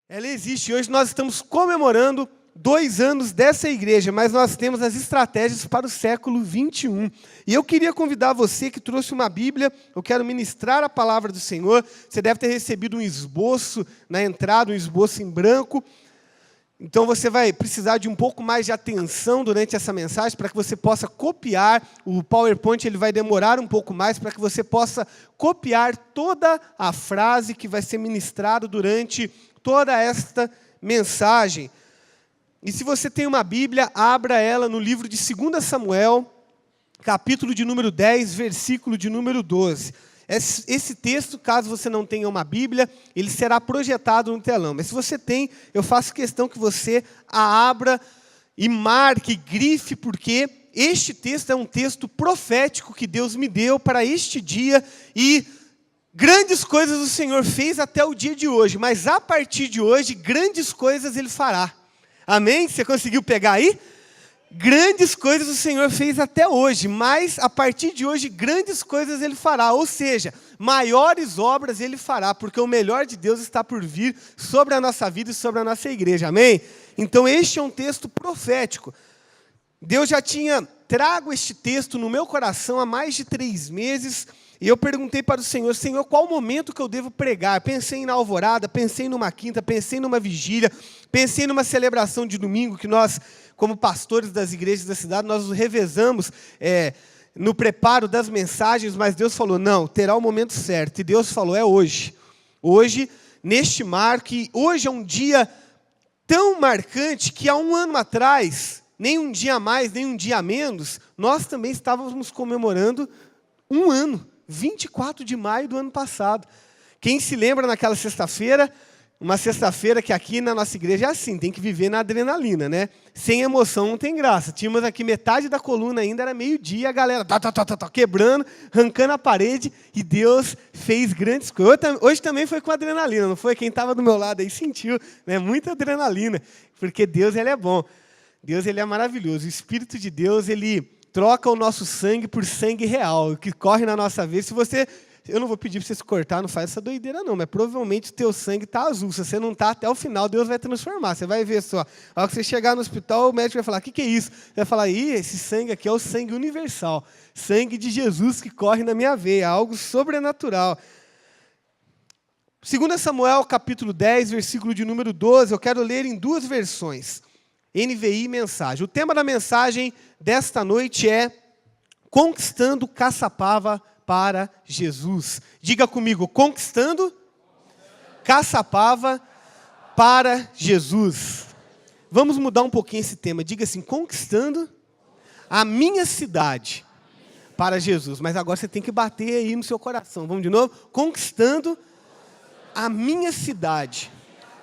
Ela existe. Hoje nós estamos comemorando 2 anos dessa igreja, mas nós temos as estratégias para o século 21. E eu queria convidar você que trouxe uma Bíblia, eu quero ministrar a palavra do Senhor. Você deve ter recebido um esboço na entrada, um esboço em branco. Então você vai precisar de um pouco mais de atenção durante essa mensagem para que você possa copiar. O PowerPoint ele vai demorar um pouco mais para que você possa copiar toda a frase que vai ser ministrada durante toda esta mensagem. E se você tem uma Bíblia, abra ela no livro de 2 Samuel, capítulo de número 10, versículo de número 12. Esse texto, caso você não tenha uma Bíblia, ele será projetado no telão. Mas se você tem, eu faço questão que você a abra e marque, grife, porque este texto é um texto profético que Deus me deu para este dia. E grandes coisas o Senhor fez até o dia de hoje, mas a partir de hoje, grandes coisas Ele fará. Amém? Você conseguiu pegar aí? Grandes coisas o Senhor fez até hoje, mas a partir de hoje, grandes coisas Ele fará. Ou seja, maiores obras Ele fará, porque o melhor de Deus está por vir sobre a nossa vida e sobre a nossa igreja. Amém? Então este é um texto profético. Deus já tinha trago este texto no meu coração há mais de 3 meses, e eu perguntei para o Senhor, Senhor, qual o momento que eu devo pregar? Pensei na alvorada, pensei numa quinta, pensei numa vigília, pensei numa celebração de domingo, que nós, como pastores das igrejas da cidade, nós nos revezamos no preparo das mensagens, mas Deus falou, não, terá o momento certo, e Deus falou, é hoje. Hoje, neste marco, e hoje é um dia tão marcante que há 1 ano atrás, nem um dia a mais, nem um dia a menos, nós também estávamos comemorando 1 ano, 24 de maio do ano passado. Quem se lembra naquela sexta-feira, uma sexta-feira que aqui na nossa igreja é assim, tem que viver na adrenalina, né? Sem emoção não tem graça. Tínhamos aqui metade da coluna ainda, era meio-dia, a galera quebrando, arrancando a parede, e Deus fez grandes coisas. Hoje também foi com adrenalina, não foi? Quem estava do meu lado aí sentiu, né? Muita adrenalina, porque Deus ele é bom. Deus ele é maravilhoso. O Espírito de Deus, ele troca o nosso sangue por sangue real, o que corre na nossa vida. Se você, eu não vou pedir para você se cortar, não faz essa doideira não, mas provavelmente o teu sangue está azul. Se você não está, até o final, Deus vai transformar. Você vai ver só. A hora que você chegar no hospital, o médico vai falar, o que é isso? Você vai falar, esse sangue aqui é o sangue universal. Sangue de Jesus que corre na minha veia, algo sobrenatural. 2 Samuel, capítulo 10, versículo de número 12, eu quero ler em 2 versões. NVI e mensagem. O tema da mensagem desta noite é Conquistando Caçapava para Jesus. Diga comigo, conquistando Caçapava para Jesus. Vamos mudar um pouquinho esse tema. Diga assim, conquistando a minha cidade para Jesus. Mas agora você tem que bater aí no seu coração. Vamos de novo? Conquistando a minha cidade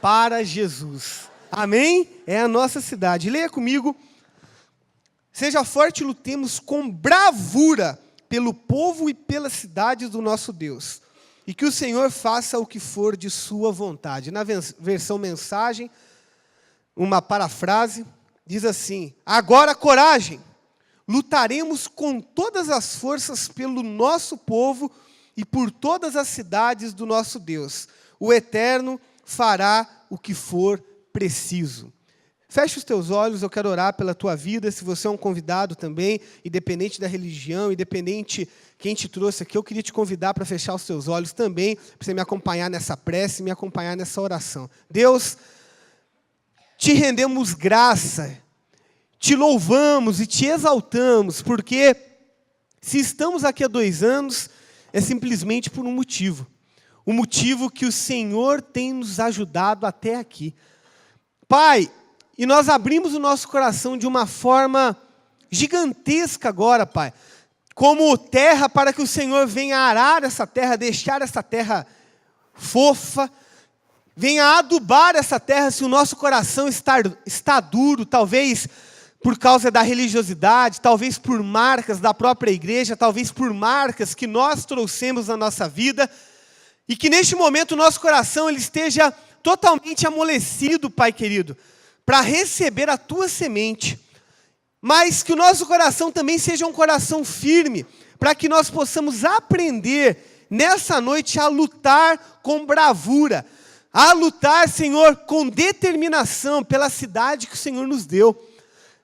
para Jesus. Amém? É a nossa cidade. Leia comigo. Seja forte e lutemos com bravura pelo povo e pelas cidades do nosso Deus. E que o Senhor faça o que for de sua vontade. Na versão mensagem, uma parafrase, diz assim, agora coragem, lutaremos com todas as forças pelo nosso povo e por todas as cidades do nosso Deus. O Eterno fará o que for preciso. Feche os teus olhos, eu quero orar pela tua vida. Se você é um convidado também, independente da religião, independente quem te trouxe aqui, eu queria te convidar para fechar os teus olhos também, para você me acompanhar nessa prece, me acompanhar nessa oração. Deus, te rendemos graça, te louvamos e te exaltamos, porque se estamos aqui há 2 anos, é simplesmente por um motivo. O motivo que o Senhor tem nos ajudado até aqui. Pai, e nós abrimos o nosso coração de uma forma gigantesca agora, Pai, como terra para que o Senhor venha arar essa terra, deixar essa terra fofa, venha adubar essa terra se o nosso coração está duro, talvez por causa da religiosidade, talvez por marcas da própria igreja, talvez por marcas que nós trouxemos na nossa vida, e que neste momento o nosso coração ele esteja totalmente amolecido, Pai querido, para receber a tua semente, mas que o nosso coração também seja um coração firme, para que nós possamos aprender nessa noite a lutar com bravura, a lutar, Senhor, com determinação pela cidade que o Senhor nos deu.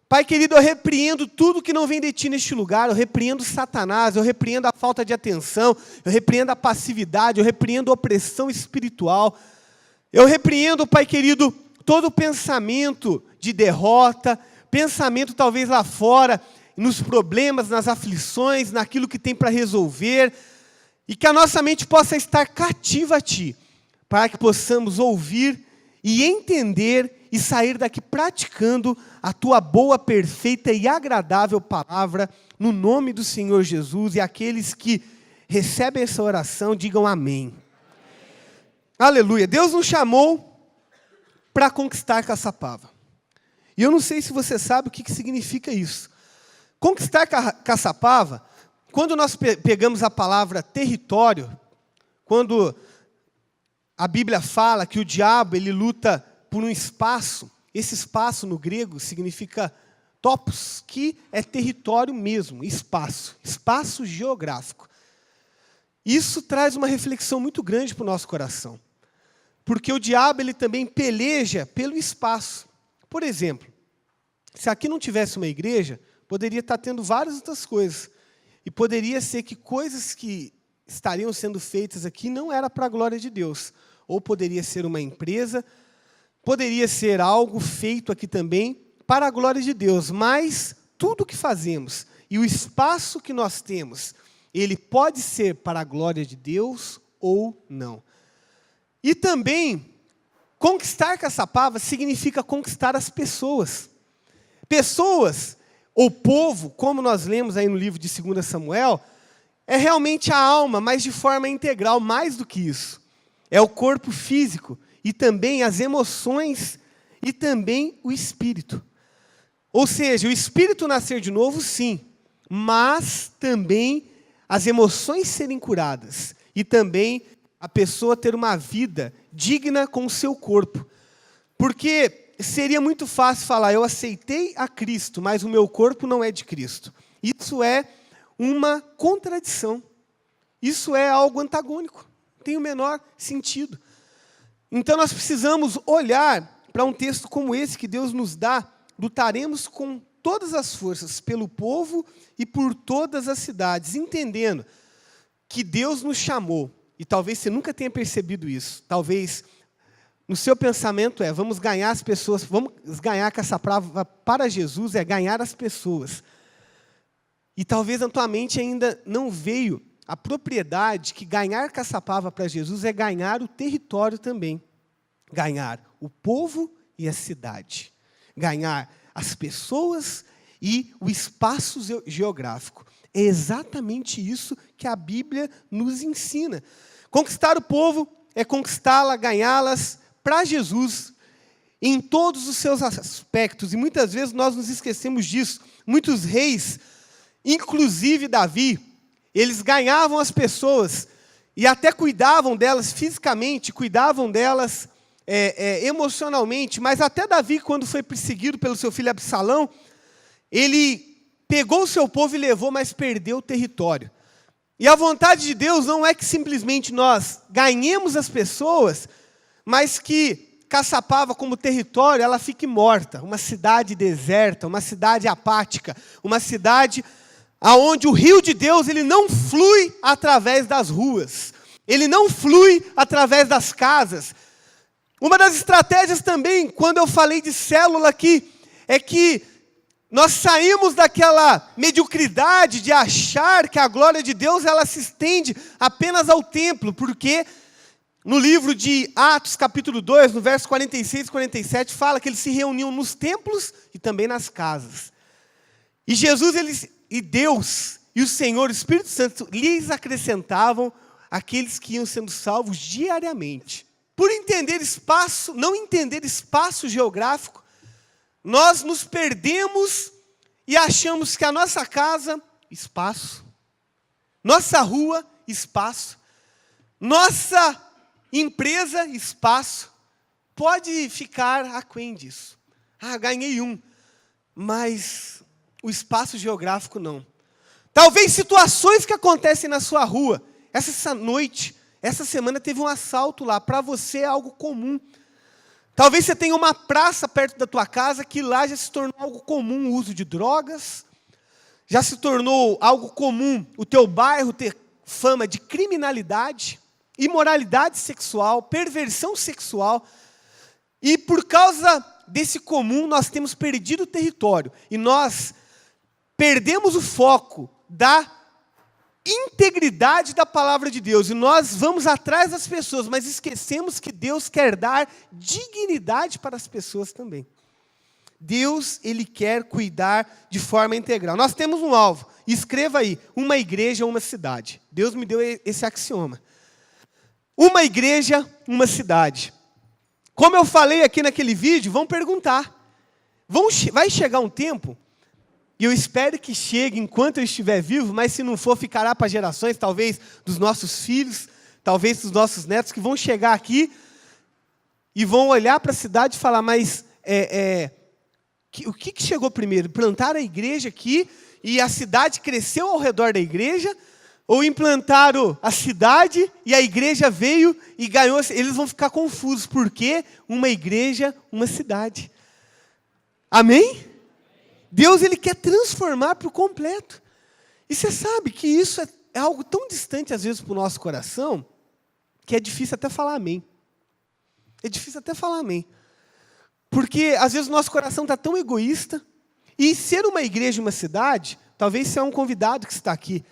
Pai querido, eu repreendo tudo que não vem de Ti neste lugar, eu repreendo Satanás, eu repreendo a falta de atenção, eu repreendo a passividade, eu repreendo a opressão espiritual, eu repreendo, Pai querido, todo pensamento de derrota, pensamento talvez lá fora, nos problemas, nas aflições, naquilo que tem para resolver, e que a nossa mente possa estar cativa a Ti, para que possamos ouvir e entender e sair daqui praticando a Tua boa, perfeita e agradável palavra, no nome do Senhor Jesus, e aqueles que recebem essa oração, digam amém. Aleluia. Deus nos chamou para conquistar Caçapava. E eu não sei se você sabe o que significa isso. Conquistar Caçapava, quando nós pegamos a palavra território, quando a Bíblia fala que o diabo ele luta por um espaço, esse espaço no grego significa topos, que é território mesmo, espaço geográfico. Isso traz uma reflexão muito grande para o nosso coração, porque o diabo ele também peleja pelo espaço. Por exemplo, se aqui não tivesse uma igreja, poderia estar tendo várias outras coisas, e poderia ser que coisas que estariam sendo feitas aqui não era para a glória de Deus, ou poderia ser uma empresa, poderia ser algo feito aqui também para a glória de Deus, mas tudo que fazemos e o espaço que nós temos, ele pode ser para a glória de Deus ou não. E também, conquistar Caçapava significa conquistar as pessoas. Pessoas, ou povo, como nós lemos aí no livro de 2 Samuel, é realmente a alma, mas de forma integral, mais do que isso. É o corpo físico, e também as emoções, e também o espírito. Ou seja, o espírito nascer de novo, sim, mas também as emoções serem curadas, e também a pessoa ter uma vida digna com o seu corpo. Porque seria muito fácil falar, eu aceitei a Cristo, mas o meu corpo não é de Cristo. Isso é uma contradição. Isso é algo antagônico. Não tem o menor sentido. Então nós precisamos olhar para um texto como esse que Deus nos dá. Lutaremos com todas as forças pelo povo e por todas as cidades, entendendo que Deus nos chamou. E talvez você nunca tenha percebido isso. Talvez no seu pensamento vamos ganhar as pessoas, vamos ganhar Caçapava para Jesus, é ganhar as pessoas. E talvez na tua mente ainda não veio a propriedade que ganhar Caçapava para Jesus é ganhar o território também. Ganhar o povo e a cidade. Ganhar as pessoas e o espaço geográfico. É exatamente isso que a Bíblia nos ensina. Conquistar o povo é conquistá-la, ganhá-las para Jesus, em todos os seus aspectos. E muitas vezes nós nos esquecemos disso. Muitos reis, inclusive Davi, eles ganhavam as pessoas e até cuidavam delas fisicamente, cuidavam delas emocionalmente. Mas até Davi, quando foi perseguido pelo seu filho Absalão, ele pegou o seu povo e levou, mas perdeu o território. E a vontade de Deus não é que simplesmente nós ganhemos as pessoas, mas que Caçapava como território, ela fique morta. Uma cidade deserta, uma cidade apática, uma cidade onde o rio de Deus ele não flui através das ruas. Ele não flui através das casas. Uma das estratégias também, quando eu falei de célula aqui, é que nós saímos daquela mediocridade de achar que a glória de Deus ela se estende apenas ao templo, porque no livro de Atos, capítulo 2, no verso 46 e 47, fala que eles se reuniam nos templos e também nas casas. E Jesus, e Deus, e o Senhor, o Espírito Santo, lhes acrescentavam aqueles que iam sendo salvos diariamente. Por entender espaço, não entender espaço geográfico, nós nos perdemos e achamos que a nossa casa, espaço. Nossa rua, espaço. Nossa empresa, espaço. Pode ficar aquém disso. Ganhei um. Mas o espaço geográfico não. Talvez situações que acontecem na sua rua. Essa noite Essa semana teve um assalto lá. Para você é algo comum. Talvez você tenha uma praça perto da tua casa que lá já se tornou algo comum o uso de drogas. Já se tornou algo comum o teu bairro ter fama de criminalidade, imoralidade sexual, perversão sexual. E por causa desse comum, nós temos perdido o território. E nós perdemos o foco da integridade da palavra de Deus. E nós vamos atrás das pessoas, mas esquecemos que Deus quer dar dignidade para as pessoas também. Deus, Ele quer cuidar de forma integral. Nós temos um alvo. Escreva aí, uma igreja, uma cidade. Deus me deu esse axioma. Uma igreja, uma cidade. Como eu falei aqui naquele vídeo, vão perguntar. Vai chegar um tempo, e eu espero que chegue enquanto eu estiver vivo, mas se não for, ficará para gerações, talvez dos nossos filhos, talvez dos nossos netos, que vão chegar aqui e vão olhar para a cidade e falar, mas o que chegou primeiro? Plantaram a igreja aqui e a cidade cresceu ao redor da igreja? Ou implantaram a cidade e a igreja veio e ganhou? Eles vão ficar confusos, porque uma igreja, uma cidade. Amém? Deus, Ele quer transformar por completo. E você sabe que isso é algo tão distante às vezes para o nosso coração, que é difícil até falar amém. É difícil até falar amém. Porque às vezes o nosso coração está tão egoísta, e ser uma igreja, uma cidade, talvez você é um convidado que está aqui,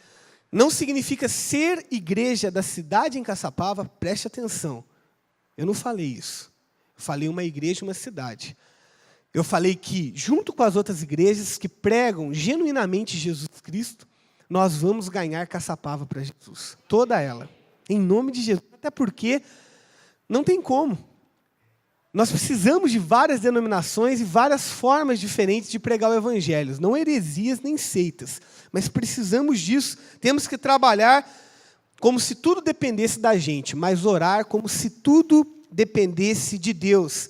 não significa ser igreja da cidade em Caçapava. Preste atenção, eu não falei isso. Eu falei uma igreja, uma cidade. Eu falei que, junto com as outras igrejas que pregam genuinamente Jesus Cristo, nós vamos ganhar Caçapava para Jesus. Toda ela. Em nome de Jesus. Até porque não tem como. Nós precisamos de várias denominações e várias formas diferentes de pregar o evangelho. Não heresias nem seitas. Mas precisamos disso. Temos que trabalhar como se tudo dependesse da gente, mas orar como se tudo dependesse de Deus.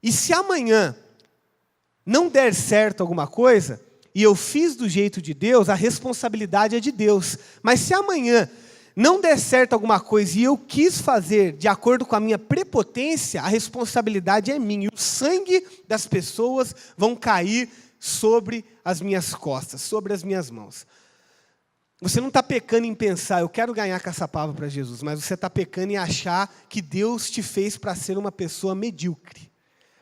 E se amanhã não der certo alguma coisa, e eu fiz do jeito de Deus, a responsabilidade é de Deus. Mas se amanhã não der certo alguma coisa e eu quis fazer de acordo com a minha prepotência, a responsabilidade é minha. E o sangue das pessoas vão cair sobre as minhas costas, sobre as minhas mãos. Você não está pecando em pensar, eu quero ganhar Caçapava para Jesus, mas você está pecando em achar que Deus te fez para ser uma pessoa medíocre,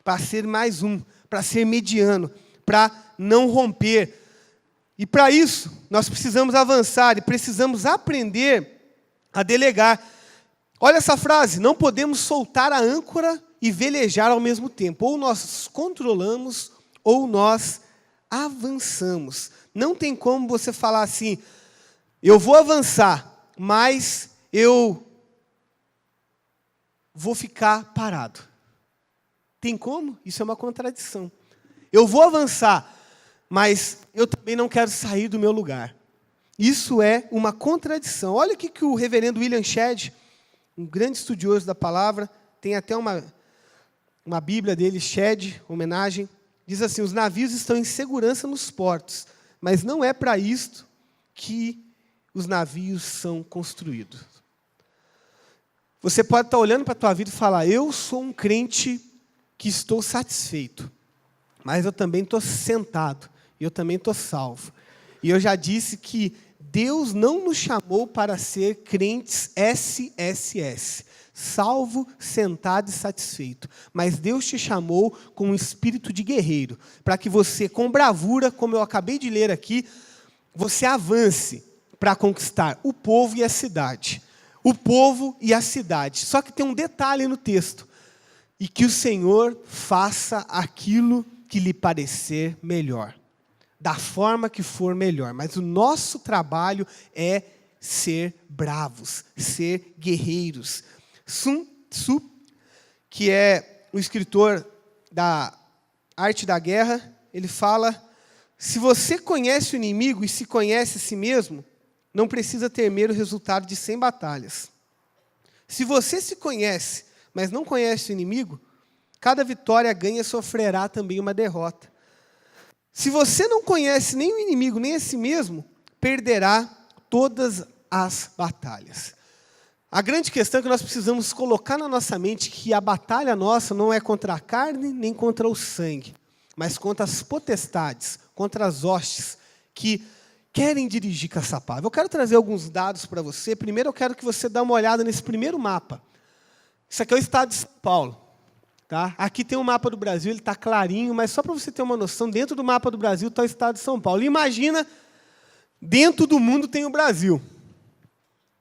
para ser mais um, para ser mediano, para não romper. E para isso, nós precisamos avançar e precisamos aprender a delegar. Olha essa frase, não podemos soltar a âncora e velejar ao mesmo tempo. Ou nós controlamos, ou nós avançamos. Não tem como você falar assim, eu vou avançar, mas eu vou ficar parado. Tem como? Isso é uma contradição. Eu vou avançar, mas eu também não quero sair do meu lugar. Isso é uma contradição. Olha o que o reverendo William Shedd, um grande estudioso da palavra, tem até uma Bíblia dele, Shedd, homenagem, diz assim, os navios estão em segurança nos portos, mas não é para isto que os navios são construídos. Você pode estar olhando para a tua vida e falar, eu sou um crente que estou satisfeito, mas eu também estou sentado, e eu também estou salvo. E eu já disse que Deus não nos chamou para ser crentes SSS, salvo, sentado e satisfeito. Mas Deus te chamou com um espírito de guerreiro, para que você, com bravura, como eu acabei de ler aqui, você avance para conquistar o povo e a cidade. O povo e a cidade. Só que tem um detalhe no texto. E que o Senhor faça aquilo que lhe parecer melhor. Da forma que for melhor. Mas o nosso trabalho é ser bravos, ser guerreiros. Sun Tzu, que é um escritor da arte da guerra, ele fala, se você conhece o inimigo e se conhece a si mesmo, não precisa temer o resultado de 100 batalhas. Se você se conhece, mas não conhece o inimigo, cada vitória ganha sofrerá também uma derrota. Se você não conhece nem o inimigo, nem a si mesmo, perderá todas as batalhas. A grande questão é que nós precisamos colocar na nossa mente que a batalha nossa não é contra a carne nem contra o sangue, mas contra as potestades, contra as hostes que querem dirigir Caçapava. Eu quero trazer alguns dados para você. Primeiro eu quero que você dê uma olhada nesse primeiro mapa. Isso aqui é o estado de São Paulo. Tá? Aqui tem um mapa do Brasil, ele está clarinho, mas só para você ter uma noção, dentro do mapa do Brasil está o estado de São Paulo. Imagina, dentro do mundo tem o Brasil.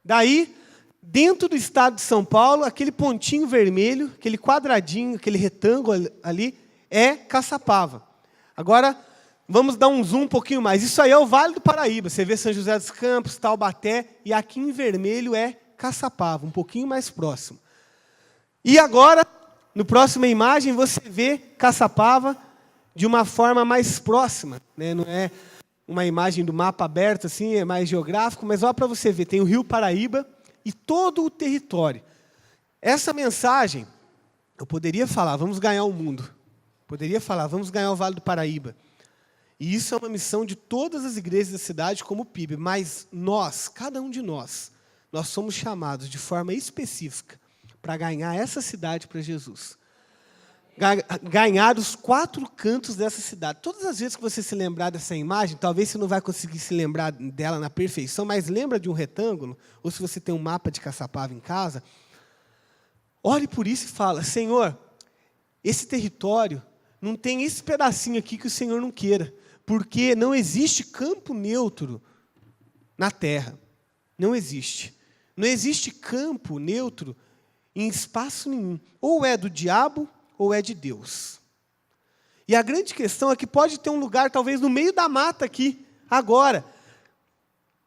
Daí, dentro do estado de São Paulo, aquele pontinho vermelho, aquele quadradinho, aquele retângulo ali, é Caçapava. Agora, vamos dar um zoom um pouquinho mais. Isso aí é o Vale do Paraíba. Você vê São José dos Campos, Taubaté, e aqui em vermelho é Caçapava, um pouquinho mais próximo. E agora, no próxima imagem, você vê Caçapava de uma forma mais próxima, né? Não é uma imagem do mapa aberto, assim, é mais geográfico, mas olha para você ver, tem o Rio Paraíba e todo o território. Essa mensagem, eu poderia falar, vamos ganhar o mundo. Poderia falar, vamos ganhar o Vale do Paraíba. E isso é uma missão de todas as igrejas da cidade como PIB, mas nós, cada um de nós somos chamados de forma específica para ganhar essa cidade para Jesus. Ganhar os 4 cantos dessa cidade. Todas as vezes que você se lembrar dessa imagem, talvez você não vai conseguir se lembrar dela na perfeição, mas lembra de um retângulo, ou se você tem um mapa de Caçapava em casa, olhe por isso e fala, Senhor, esse território não tem esse pedacinho aqui que o Senhor não queira, porque não existe campo neutro na terra. Não existe. Não existe campo neutro em espaço nenhum. Ou é do diabo, ou é de Deus. E a grande questão é que pode ter um lugar, talvez no meio da mata aqui, agora,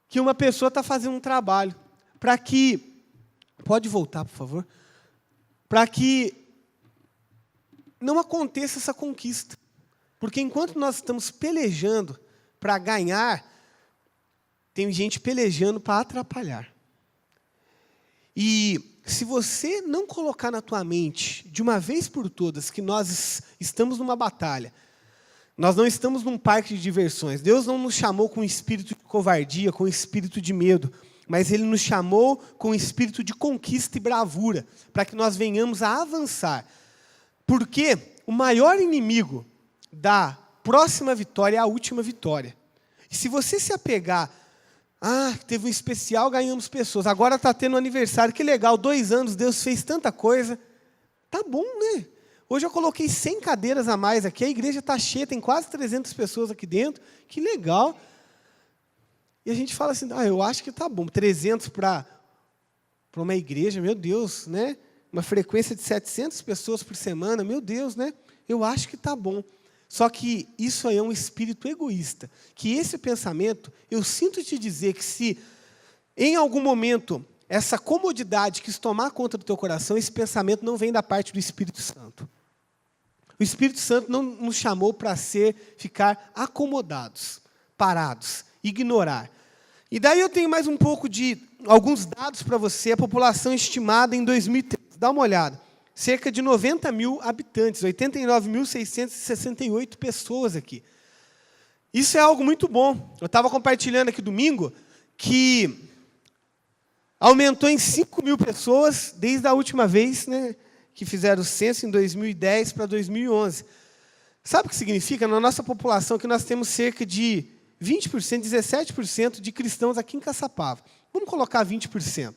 que uma pessoa está fazendo um trabalho, para que, pode voltar, por favor, para que não aconteça essa conquista. Porque enquanto nós estamos pelejando para ganhar, tem gente pelejando para atrapalhar. E se você não colocar na tua mente, de uma vez por todas, que nós estamos numa batalha, nós não estamos num parque de diversões, Deus não nos chamou com espírito de covardia, com espírito de medo, mas Ele nos chamou com espírito de conquista e bravura, para que nós venhamos a avançar. Porque o maior inimigo da próxima vitória é a última vitória. E se você se apegar, teve um especial, ganhamos pessoas, agora está tendo aniversário, que legal, 2 anos, Deus fez tanta coisa. Tá bom, né? Hoje eu coloquei 100 cadeiras a mais aqui, a igreja está cheia, tem quase 300 pessoas aqui dentro, que legal. E a gente fala assim, eu acho que tá bom, 300 para uma igreja, meu Deus, né? Uma frequência de 700 pessoas por semana, meu Deus, né? Eu acho que tá bom. Só que isso aí é um espírito egoísta. Que esse pensamento, eu sinto te dizer que se em algum momento essa comodidade quis tomar conta do teu coração, esse pensamento não vem da parte do Espírito Santo. O Espírito Santo não nos chamou para ficar acomodados, parados, ignorar. E daí eu tenho mais um pouco de alguns dados para você, a população estimada em 2030. Dá uma olhada. Cerca de 90 mil habitantes, 89.668 pessoas aqui. Isso é algo muito bom. Eu estava compartilhando aqui domingo que aumentou em 5 mil pessoas desde a última vez, né, que fizeram o censo em 2010 para 2011. Sabe o que significa? Na nossa população que nós temos cerca de 20%, 17% de cristãos aqui em Caçapava. Vamos colocar 20%.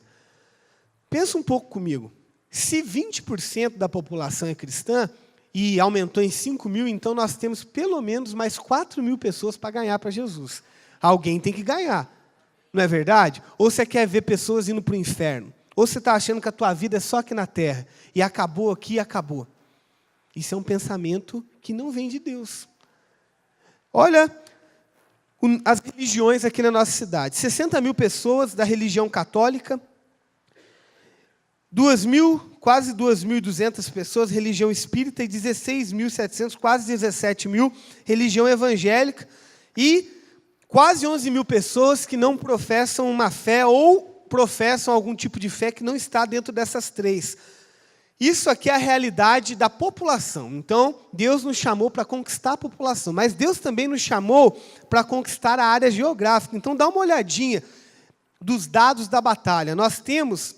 Pensa um pouco comigo. Se 20% da população é cristã e aumentou em 5 mil, então nós temos pelo menos mais 4 mil pessoas para ganhar para Jesus. Alguém tem que ganhar, não é verdade? Ou você quer ver pessoas indo para o inferno? Ou você está achando que a tua vida é só aqui na terra e acabou aqui e acabou? Isso é um pensamento que não vem de Deus. Olha as religiões aqui na nossa cidade. 60 mil pessoas da religião católica, quase 2.200 pessoas, religião espírita, e 16.700, quase 17 mil, religião evangélica, e quase 11 mil pessoas que não professam uma fé ou professam algum tipo de fé que não está dentro dessas 3. Isso aqui é a realidade da população. Então, Deus nos chamou para conquistar a população, mas Deus também nos chamou para conquistar a área geográfica. Então, dá uma olhadinha dos dados da batalha. Nós temos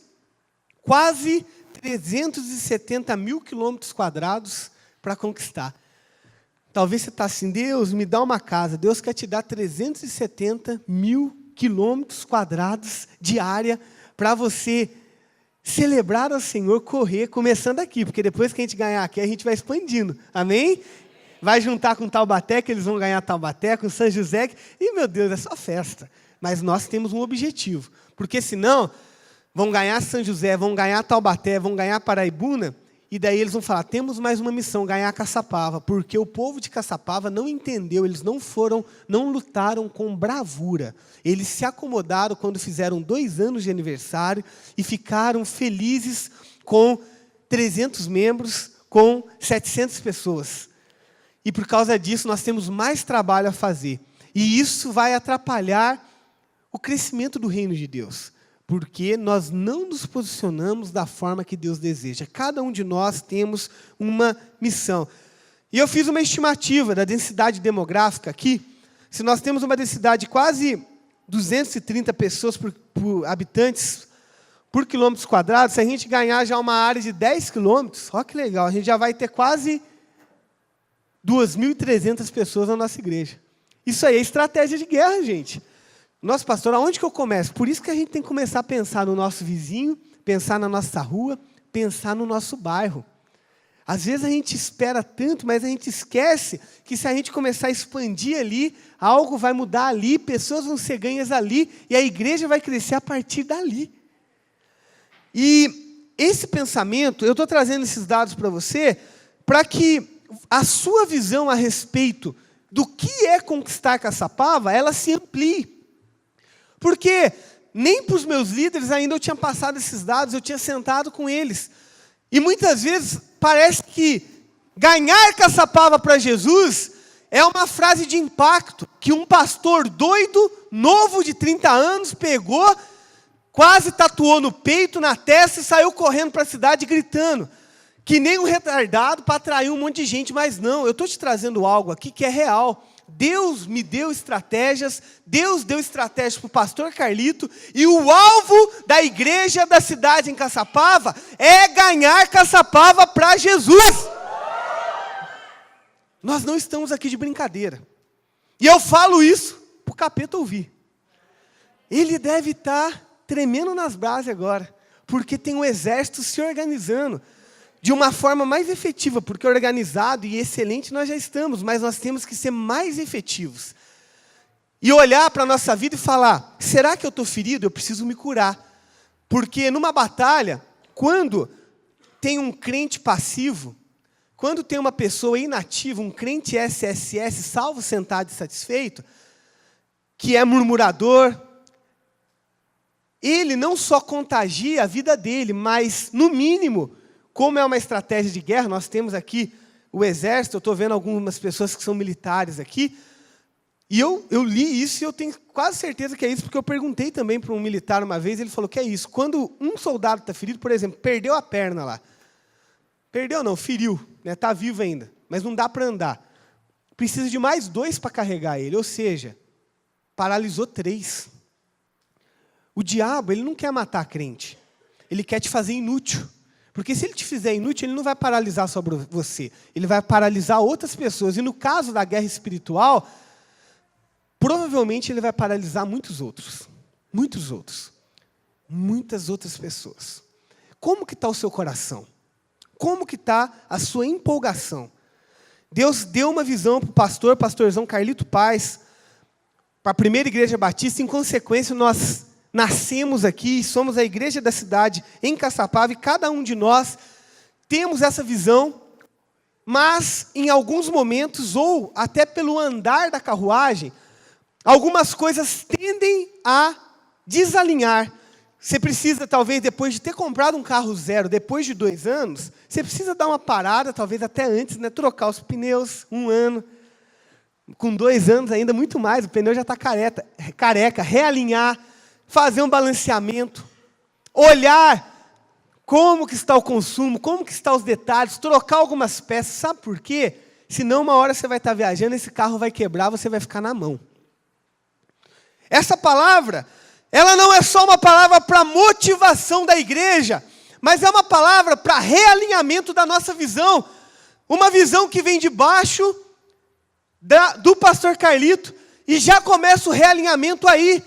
quase 370 mil quilômetros quadrados para conquistar. Talvez você está assim, Deus, me dá uma casa. Deus quer te dar 370 mil quilômetros quadrados de área para você celebrar ao Senhor, correr, começando aqui, porque depois que a gente ganhar aqui, a gente vai expandindo. Amém? Vai juntar com Taubaté, que eles vão ganhar Taubaté, com São José, e meu Deus, é só festa. Mas nós temos um objetivo, porque senão vão ganhar São José, vão ganhar Taubaté, vão ganhar Paraibuna, e daí eles vão falar, temos mais uma missão, ganhar Caçapava, porque o povo de Caçapava não entendeu, eles não lutaram com bravura. Eles se acomodaram quando fizeram 2 anos de aniversário e ficaram felizes com 300 membros, com 700 pessoas. E por causa disso nós temos mais trabalho a fazer. E isso vai atrapalhar o crescimento do reino de Deus. Porque nós não nos posicionamos da forma que Deus deseja. Cada um de nós temos uma missão. E eu fiz uma estimativa da densidade demográfica aqui. Se nós temos uma densidade de quase 230 pessoas por habitantes por quilômetros quadrados, se a gente ganhar já uma área de 10 quilômetros, olha que legal, a gente já vai ter quase 2.300 pessoas na nossa igreja. Isso aí é estratégia de guerra, gente. Nossa, pastor, aonde que eu começo? Por isso que a gente tem que começar a pensar no nosso vizinho, pensar na nossa rua, pensar no nosso bairro. Às vezes a gente espera tanto, mas a gente esquece que se a gente começar a expandir ali, algo vai mudar ali, pessoas vão ser ganhas ali, e a igreja vai crescer a partir dali. E esse pensamento, eu estou trazendo esses dados para você, para que a sua visão a respeito do que é conquistar Caçapava, ela se amplie. Porque nem para os meus líderes ainda eu tinha passado esses dados, eu tinha sentado com eles. E muitas vezes parece que ganhar Caçapava para Jesus é uma frase de impacto, que um pastor doido, novo de 30 anos, pegou, quase tatuou no peito, na testa e saiu correndo para a cidade gritando. Que nem um retardado para atrair um monte de gente, mas não, eu estou te trazendo algo aqui que é real. Deus me deu estratégias, Deus deu estratégias para o pastor Carlito, e o alvo da igreja da cidade em Caçapava é ganhar Caçapava para Jesus. Nós não estamos aqui de brincadeira. E eu falo isso para o capeta ouvir. Ele deve estar tremendo nas bases agora, porque tem um exército se organizando de uma forma mais efetiva, porque organizado e excelente nós já estamos, mas nós temos que ser mais efetivos. E olhar para a nossa vida e falar, será que eu estou ferido? Eu preciso me curar. Porque numa batalha, quando tem um crente passivo, quando tem uma pessoa inativa, um crente SSS, salvo, sentado e satisfeito, que é murmurador, ele não só contagia a vida dele, mas, no mínimo, como é uma estratégia de guerra, nós temos aqui o exército, eu estou vendo algumas pessoas que são militares aqui, e eu li isso e eu tenho quase certeza que é isso, porque eu perguntei também para um militar uma vez, ele falou que é isso. Quando um soldado está ferido, por exemplo, perdeu a perna lá, perdeu não, feriu, está vivo ainda, mas não dá para andar. Precisa de mais 2 para carregar ele, ou seja, paralisou 3. O diabo, ele não quer matar a crente, ele quer te fazer inútil. Porque se ele te fizer inútil, ele não vai paralisar só você. Ele vai paralisar outras pessoas. E no caso da guerra espiritual, provavelmente ele vai paralisar muitos outros. Muitos outros. Muitas outras pessoas. Como que está o seu coração? Como que está a sua empolgação? Deus deu uma visão para o pastorzão Carlito Paz, para a primeira igreja batista. Em consequência, nós nascemos aqui, somos a igreja da cidade em Caçapava, e cada um de nós temos essa visão, mas em alguns momentos, ou até pelo andar da carruagem, algumas coisas tendem a desalinhar. Você precisa, talvez, depois de ter comprado um carro zero, depois de 2 anos, você precisa dar uma parada, talvez até antes, trocar os pneus, 1 ano. Com 2 anos ainda, muito mais, o pneu já está careca, realinhar, fazer um balanceamento, olhar como que está o consumo, como que estão os detalhes, trocar algumas peças. Sabe por quê? Senão uma hora você vai estar viajando, esse carro vai quebrar, você vai ficar na mão. Essa palavra, ela não é só uma palavra para motivação da igreja, mas é uma palavra para realinhamento da nossa visão. Uma visão que vem debaixo do pastor Carlito, e já começa o realinhamento aí,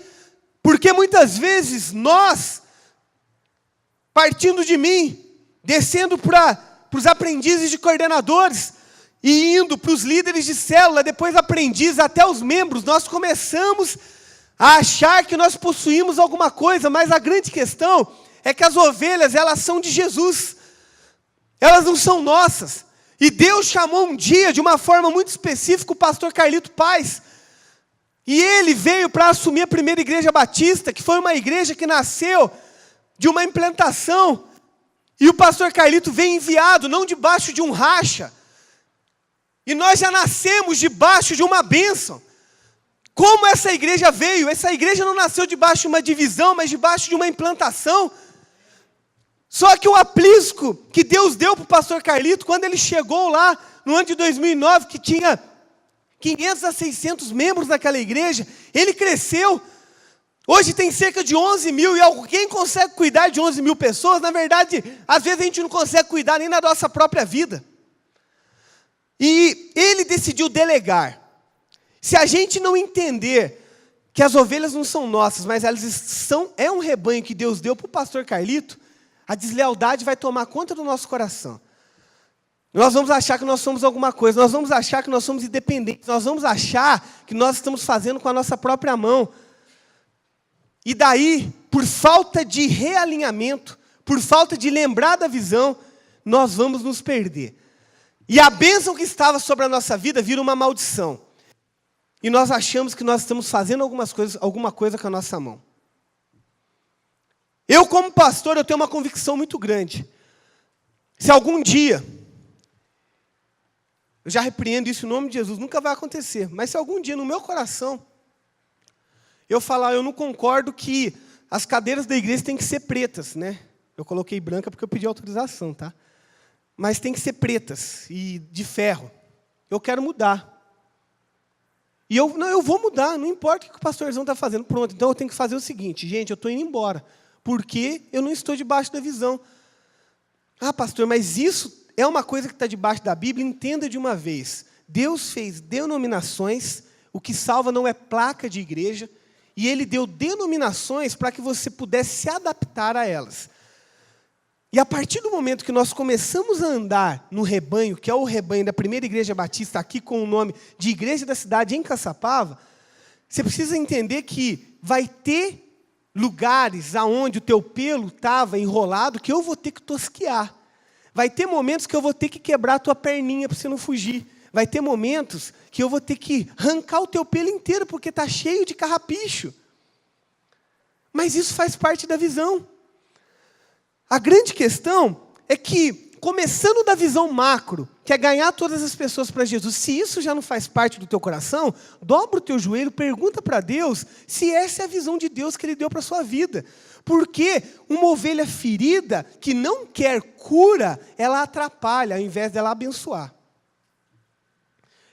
porque muitas vezes nós, partindo de mim, descendo para os aprendizes de coordenadores, e indo para os líderes de célula, depois aprendizes até os membros, nós começamos a achar que nós possuímos alguma coisa, mas a grande questão é que as ovelhas, elas são de Jesus, elas não são nossas. E Deus chamou um dia, de uma forma muito específica, o pastor Carlito Paz. E ele veio para assumir a primeira igreja batista, que foi uma igreja que nasceu de uma implantação. E o pastor Carlito veio enviado, não debaixo de um racha. E nós já nascemos debaixo de uma bênção. Como essa igreja veio? Essa igreja não nasceu debaixo de uma divisão, mas debaixo de uma implantação. Só que o aprisco que Deus deu para o pastor Carlito, quando ele chegou lá, no ano de 2009, que tinha 500 a 600 membros naquela igreja, ele cresceu. Hoje tem cerca de 11 mil, e alguém consegue cuidar de 11 mil pessoas? Na verdade, às vezes a gente não consegue cuidar nem da nossa própria vida. E ele decidiu delegar. Se a gente não entender que as ovelhas não são nossas, mas elas é um rebanho que Deus deu para o pastor Carlito, a deslealdade vai tomar conta do nosso coração. Nós vamos achar que nós somos alguma coisa, nós vamos achar que nós somos independentes, nós vamos achar que nós estamos fazendo com a nossa própria mão. E daí, por falta de realinhamento, por falta de lembrar da visão, nós vamos nos perder. E a bênção que estava sobre a nossa vida vira uma maldição. E nós achamos que nós estamos fazendo alguma coisa com a nossa mão. Eu, como pastor, eu tenho uma convicção muito grande. Se algum dia, eu já repreendo isso em nome de Jesus, nunca vai acontecer, mas se algum dia no meu coração, eu falar, eu não concordo que as cadeiras da igreja têm que ser pretas, né? Eu coloquei branca porque eu pedi autorização, tá? Mas tem que ser pretas e de ferro. Eu quero mudar. E eu vou mudar, não importa o que o pastorzão está fazendo. Pronto, então eu tenho que fazer o seguinte, gente, eu estou indo embora. Porque eu não estou debaixo da visão. Ah, pastor, mas isso é uma coisa que está debaixo da Bíblia? Entenda de uma vez. Deus fez denominações, o que salva não é placa de igreja, e Ele deu denominações para que você pudesse se adaptar a elas. E a partir do momento que nós começamos a andar no rebanho, que é o rebanho da primeira igreja batista, aqui com o nome de Igreja da Cidade em Caçapava, você precisa entender que vai ter lugares aonde o teu pelo estava enrolado, que eu vou ter que tosquear. Vai ter momentos que eu vou ter que quebrar a tua perninha para você não fugir. Vai ter momentos que eu vou ter que arrancar o teu pelo inteiro, porque está cheio de carrapicho. Mas isso faz parte da visão. A grande questão é que, começando da visão macro, que é ganhar todas as pessoas para Jesus, se isso já não faz parte do teu coração, dobra o teu joelho, pergunta para Deus se essa é a visão de Deus que Ele deu para a sua vida. Porque uma ovelha ferida, que não quer cura, ela atrapalha, ao invés dela abençoar.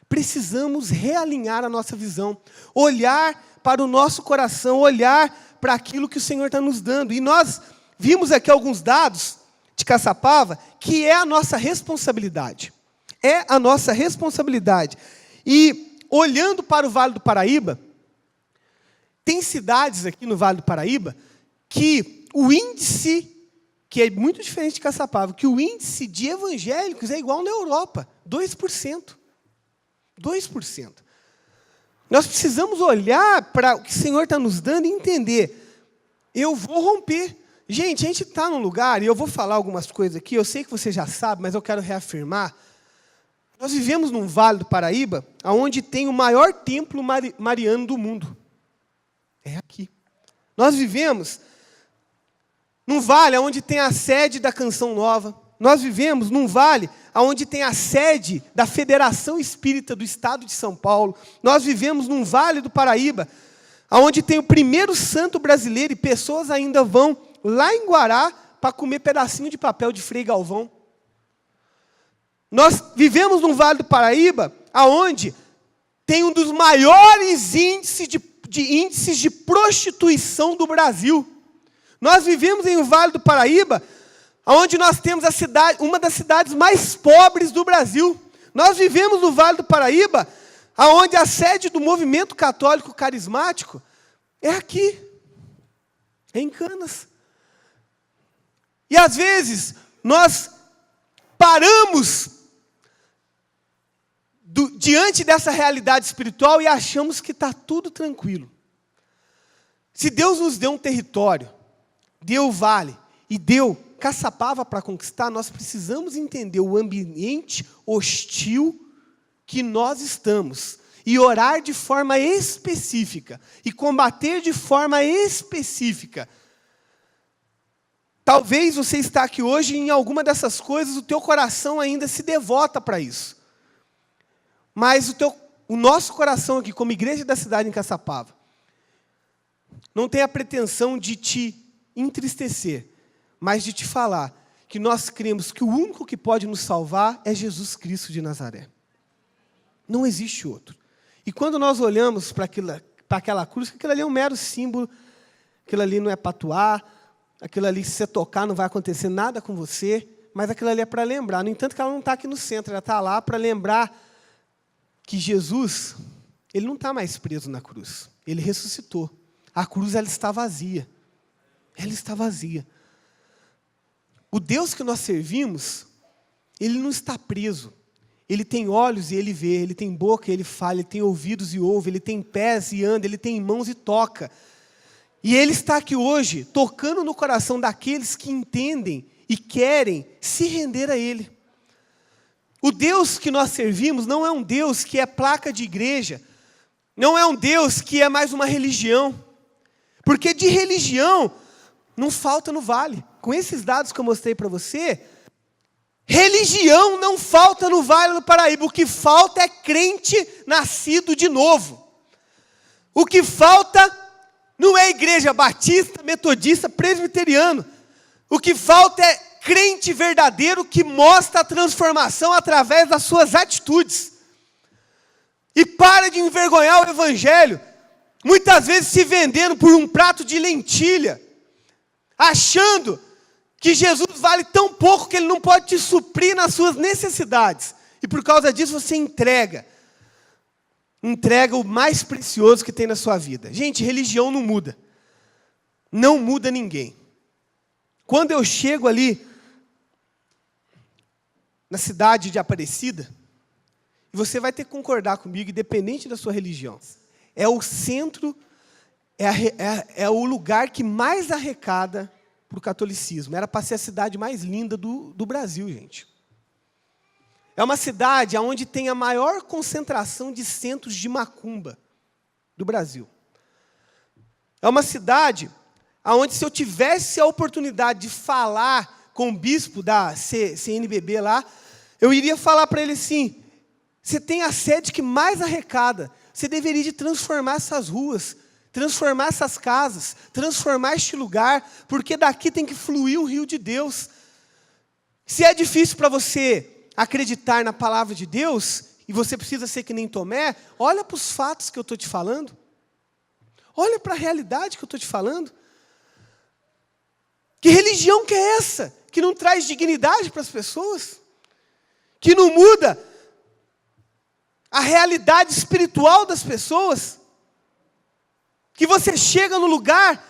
Precisamos realinhar a nossa visão, olhar para o nosso coração, olhar para aquilo que o Senhor está nos dando. E nós vimos aqui alguns dados de Caçapava, que é a nossa responsabilidade. É a nossa responsabilidade. E, olhando para o Vale do Paraíba, tem cidades aqui no Vale do Paraíba que o índice, que é muito diferente de Caçapava, que o índice de evangélicos é igual na Europa, 2%. 2%. Nós precisamos olhar para o que o Senhor está nos dando e entender. Eu vou romper. Gente, a gente está num lugar, e eu vou falar algumas coisas aqui, eu sei que você já sabe, mas eu quero reafirmar. Nós vivemos num Vale do Paraíba, onde tem o maior templo mariano do mundo. É aqui. Nós vivemos num vale onde tem a sede da Canção Nova. Nós vivemos num vale onde tem a sede da Federação Espírita do Estado de São Paulo. Nós vivemos num Vale do Paraíba, onde tem o primeiro santo brasileiro, e pessoas ainda vão lá em Guará para comer pedacinho de papel de Frei Galvão. Nós vivemos num Vale do Paraíba, onde tem um dos maiores índices de prostituição do Brasil. Nós vivemos em um Vale do Paraíba, onde nós temos a cidade, uma das cidades mais pobres do Brasil. Nós vivemos no Vale do Paraíba, onde a sede do movimento católico carismático é aqui, é em Canas. E às vezes nós paramos diante dessa realidade espiritual e achamos que está tudo tranquilo. Se Deus nos deu um território, deu o vale e deu Caçapava para conquistar, nós precisamos entender o ambiente hostil que nós estamos e orar de forma específica e combater de forma específica. Talvez você está aqui hoje e em alguma dessas coisas o teu coração ainda se devota para isso. Mas o nosso coração aqui, como igreja da cidade em Caçapava, não tem a pretensão de te entristecer, mas de te falar que nós cremos que o único que pode nos salvar é Jesus Cristo de Nazaré. Não existe outro. E quando nós olhamos para aquela cruz, aquilo ali é um mero símbolo, aquilo ali não é patuá, aquilo ali, se você tocar, não vai acontecer nada com você, mas aquilo ali é para lembrar. No entanto, que ela não está aqui no centro, ela está lá para lembrar que Jesus, ele não está mais preso na cruz, ele ressuscitou. A cruz, ela está vazia. Ela está vazia. O Deus que nós servimos, ele não está preso. Ele tem olhos e ele vê, ele tem boca e ele fala, ele tem ouvidos e ouve, ele tem pés e anda, ele tem mãos e toca. E ele está aqui hoje, tocando no coração daqueles que entendem e querem se render a ele. O Deus que nós servimos não é um Deus que é placa de igreja, não é um Deus que é mais uma religião, porque de religião não falta no vale. Com esses dados que eu mostrei para você, religião não falta no Vale do Paraíba. O que falta é crente nascido de novo. O que falta não é igreja batista, metodista, presbiteriano. O que falta é crente verdadeiro que mostra a transformação através das suas atitudes. E para de envergonhar o evangelho, muitas vezes se vendendo por um prato de lentilha, achando que Jesus vale tão pouco que ele não pode te suprir nas suas necessidades. E por causa disso você entrega o mais precioso que tem na sua vida. Gente, religião não muda. Não muda ninguém. Quando eu chego ali na cidade de Aparecida, e você vai ter que concordar comigo, independente da sua religião, é o centro, é o lugar que mais arrecada para o catolicismo. Era para ser a cidade mais linda do Brasil, gente. É uma cidade onde tem a maior concentração de centros de macumba do Brasil. É uma cidade onde, se eu tivesse a oportunidade de falar com o bispo da CNBB lá, eu iria falar para ele assim: você tem a sede que mais arrecada, você deveria de transformar essas ruas, transformar essas casas, transformar este lugar, porque daqui tem que fluir o rio de Deus. Se é difícil para você acreditar na palavra de Deus, e você precisa ser que nem Tomé, olha para os fatos que eu estou te falando. Olha para a realidade que eu estou te falando. Que religião que é essa? Que não traz dignidade para as pessoas? Que não muda a realidade espiritual das pessoas? Que você chega no lugar,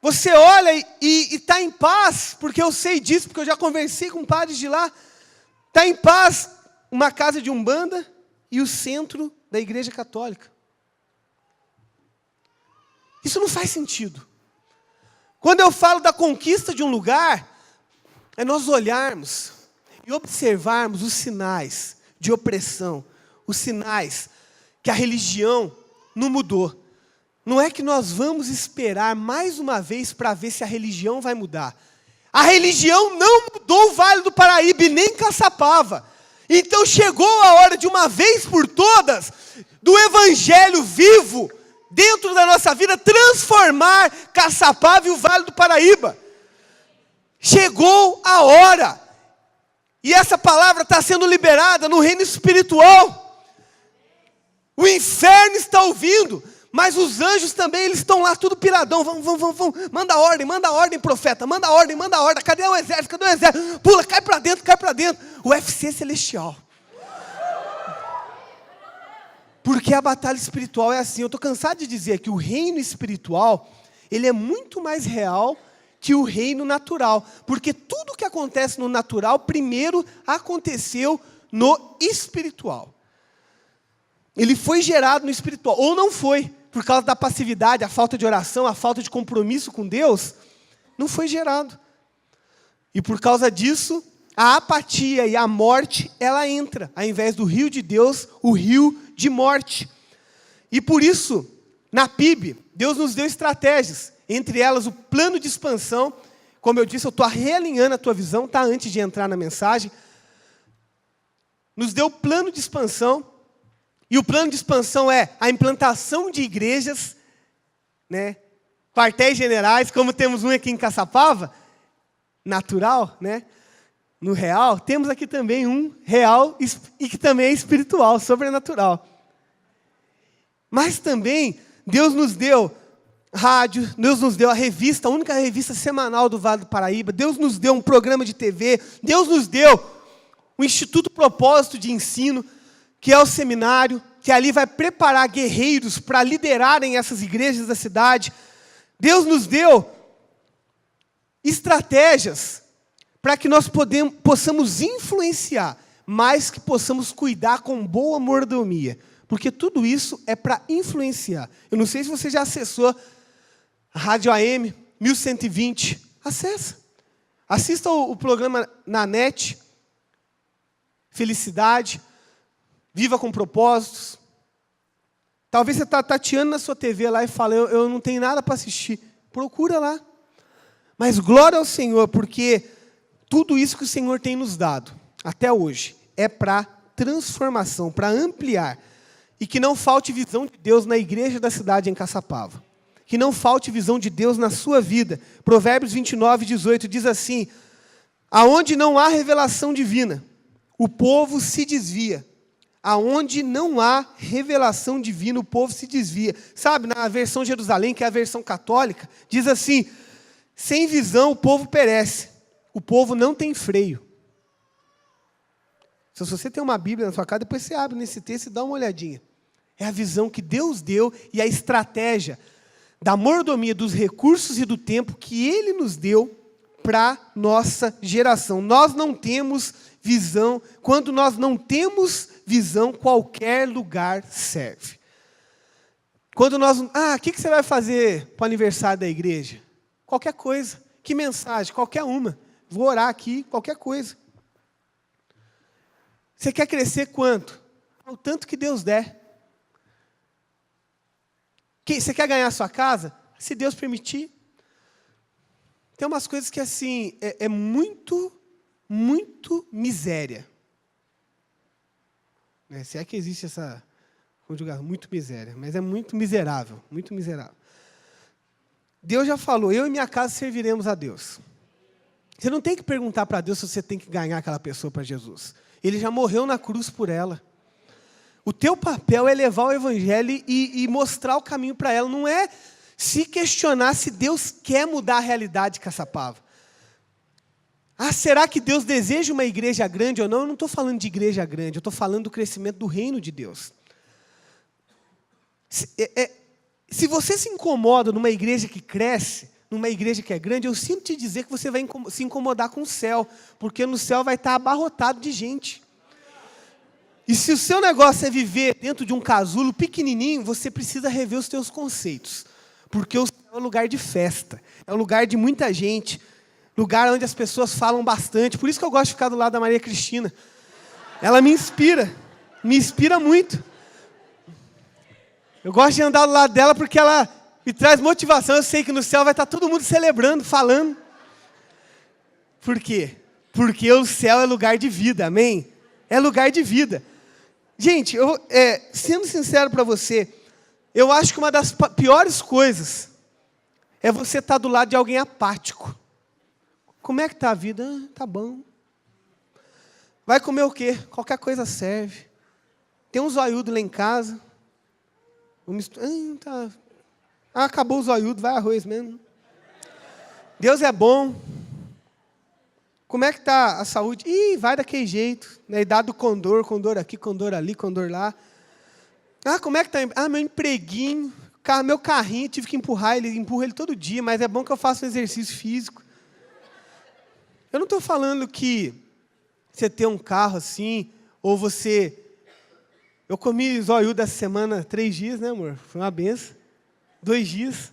você olha e está em paz, porque eu sei disso, porque eu já conversei com padres de lá. Está em paz uma casa de umbanda e o centro da igreja católica. Isso não faz sentido. Quando eu falo da conquista de um lugar, é nós olharmos e observarmos os sinais de opressão, os sinais que a religião não mudou. Não é que nós vamos esperar mais uma vez para ver se a religião vai mudar. A religião não mudou o Vale do Paraíba e nem Caçapava. Então chegou a hora de uma vez por todas, do evangelho vivo, dentro da nossa vida, transformar Caçapava e o Vale do Paraíba. Chegou a hora. E essa palavra está sendo liberada no reino espiritual. O inferno está ouvindo. Mas os anjos também, eles estão lá tudo piradão. Vamos. Manda ordem, profeta. Manda ordem. Cadê o exército? Pula, cai para dentro. O UFC celestial. Porque a batalha espiritual é assim. Eu estou cansado de dizer que o reino espiritual, ele é muito mais real que o reino natural. Porque tudo que acontece no natural, primeiro aconteceu no espiritual. Ele foi gerado no espiritual. Ou não foi, por causa da passividade, a falta de oração, a falta de compromisso com Deus, não foi gerado. E por causa disso, a apatia e a morte, ela entra, ao invés do rio de Deus, o rio de morte. E por isso, na PIB, Deus nos deu estratégias, entre elas o plano de expansão. Como eu disse, eu estou realinhando a tua visão, tá? Antes de entrar na mensagem. Nos deu o plano de expansão, e o plano de expansão é a implantação de igrejas, né? Quartéis generais, como temos um aqui em Caçapava, natural, né? No real, temos aqui também um real e que também é espiritual, sobrenatural. Mas também, Deus nos deu rádio, Deus nos deu a revista, a única revista semanal do Vale do Paraíba, Deus nos deu um programa de TV, Deus nos deu o Instituto Propósito de Ensino, que é o seminário, que ali vai preparar guerreiros para liderarem essas igrejas da cidade. Deus nos deu estratégias para que nós possamos influenciar, mas que possamos cuidar com boa mordomia. Porque tudo isso é para influenciar. Eu não sei se você já acessou a Rádio AM 1120. Acessa. Assista o programa na net. Felicidade. Viva com propósitos. Talvez você está tateando na sua TV lá e fala, eu não tenho nada para assistir. Procura lá. Mas glória ao Senhor, porque tudo isso que o Senhor tem nos dado, até hoje, é para transformação, para ampliar. E que não falte visão de Deus na igreja da cidade em Caçapava. Que não falte visão de Deus na sua vida. Provérbios 29, 18 diz assim, aonde não há revelação divina, o povo se desvia. Aonde não há revelação divina, o povo se desvia. Sabe, na versão Jerusalém, que é a versão católica, diz assim, sem visão o povo perece. O povo não tem freio. Se você tem uma Bíblia na sua casa, depois você abre nesse texto e dá uma olhadinha. É a visão que Deus deu e a estratégia da mordomia, dos recursos e do tempo que Ele nos deu para a nossa geração. Nós não temos visão. Quando nós não temos visão, qualquer lugar serve. Quando nós... o que você vai fazer para o aniversário da igreja? Qualquer coisa. Que mensagem? Qualquer uma. Vou orar aqui, qualquer coisa. Você quer crescer quanto? O tanto que Deus der. Você quer ganhar a sua casa? Se Deus permitir. Tem umas coisas que assim, é muito miséria. Se é que existe essa conjugação, muito miséria, mas é muito miserável, muito miserável. Deus já falou, eu e minha casa serviremos a Deus. Você não tem que perguntar para Deus se você tem que ganhar aquela pessoa para Jesus. Ele já morreu na cruz por ela. O teu papel é levar o evangelho e mostrar o caminho para ela. Não é se questionar se Deus quer mudar a realidade de Caçapava. Será que Deus deseja uma igreja grande ou não? Eu não estou falando de igreja grande, eu estou falando do crescimento do reino de Deus. Se você se incomoda numa igreja que cresce, numa igreja que é grande, eu sinto te dizer que você vai se incomodar com o céu, porque no céu vai estar abarrotado de gente. E se o seu negócio é viver dentro de um casulo pequenininho, você precisa rever os seus conceitos. Porque o céu é um lugar de festa, é um lugar de muita gente, lugar onde as pessoas falam bastante. Por isso que eu gosto de ficar do lado da Maria Cristina. Ela me inspira muito. Eu gosto de andar do lado dela porque ela me traz motivação. Eu sei que no céu vai estar todo mundo celebrando, falando. Por quê? Porque o céu é lugar de vida, amém? É lugar de vida. Gente, sendo sincero para você, eu acho que uma das piores coisas é você estar do lado de alguém apático. Como é que está a vida? Tá bom. Vai comer o quê? Qualquer coisa serve. Tem um zoiudo lá em casa. Tá. Acabou o zoiudo, vai arroz mesmo. Deus é bom. Como é que está a saúde? Vai daquele jeito. Na idade do condor aqui, condor ali, condor lá. Como é que está? Meu empreguinho, meu carrinho, tive que empurrar ele, empurro ele todo dia, mas é bom que eu faça um exercício físico. Eu não estou falando que você ter um carro assim, ou você... Eu comi zoiudo essa semana 3 dias, né, amor? Foi uma benção. 2 dias.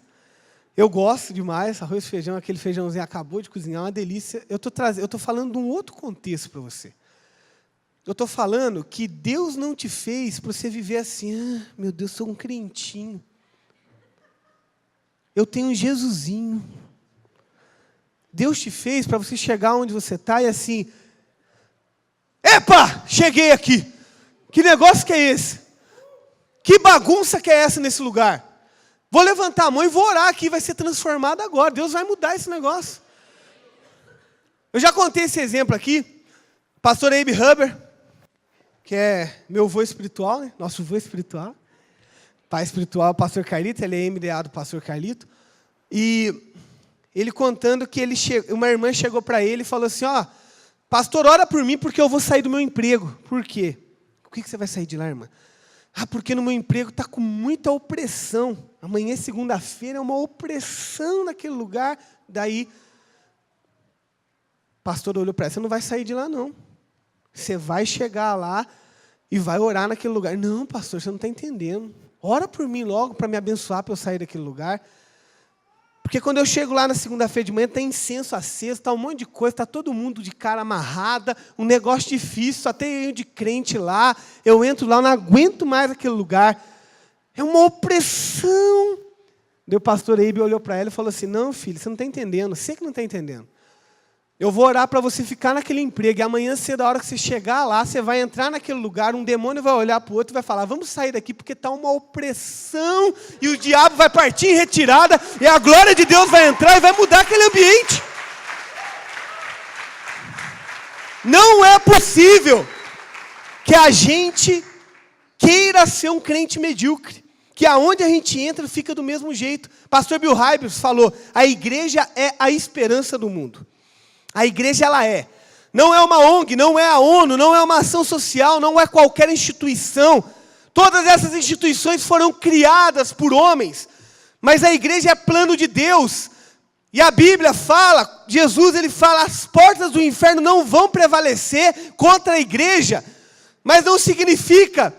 Eu gosto demais, arroz e feijão, aquele feijãozinho acabou de cozinhar, uma delícia. Eu estou falando de um outro contexto para você. Eu estou falando que Deus não te fez para você viver assim, meu Deus, sou um crentinho. Eu tenho um Jesusinho. Deus te fez para você chegar onde você está e assim, epa, cheguei aqui. Que negócio que é esse? Que bagunça que é essa nesse lugar? Vou levantar a mão e vou orar aqui, vai ser transformado agora. Deus vai mudar esse negócio. Eu já contei esse exemplo aqui. Pastor Abe Huber, que é meu avô espiritual, né? Nosso avô espiritual. Pai espiritual, pastor Carlito, ele é MDA do pastor Carlito. E ele contando que uma irmã chegou para ele e falou assim, pastor, ora por mim porque eu vou sair do meu emprego. Por quê? Por que você vai sair de lá, irmã? Porque no meu emprego está com muita opressão. Amanhã, segunda-feira, é uma opressão naquele lugar. Daí, o pastor olhou para ela, você não vai sair de lá, não. Você vai chegar lá e vai orar naquele lugar. Não, pastor, você não está entendendo. Ora por mim logo para me abençoar, para eu sair daquele lugar. Porque quando eu chego lá na segunda-feira de manhã, está incenso aceso, está um monte de coisa, está todo mundo de cara amarrada, um negócio difícil, só tem eu de crente lá, eu entro lá, eu não aguento mais aquele lugar. É uma opressão. Daí o pastor Abe olhou para ela e falou assim, não, filho, você não está entendendo, você que não está entendendo. Eu vou orar para você ficar naquele emprego, e amanhã cedo, a hora que você chegar lá, você vai entrar naquele lugar, um demônio vai olhar para o outro e vai falar, vamos sair daqui porque está uma opressão, e o diabo vai partir em retirada, e a glória de Deus vai entrar e vai mudar aquele ambiente. Não é possível que a gente queira ser um crente medíocre, que aonde a gente entra fica do mesmo jeito. Pastor Bill Hybels falou, a igreja é a esperança do mundo. A igreja, ela é. Não é uma ONG, não é a ONU, não é uma ação social, não é qualquer instituição. Todas essas instituições foram criadas por homens. Mas a igreja é plano de Deus. E a Bíblia fala, Jesus ele fala, as portas do inferno não vão prevalecer contra a igreja. Mas não significa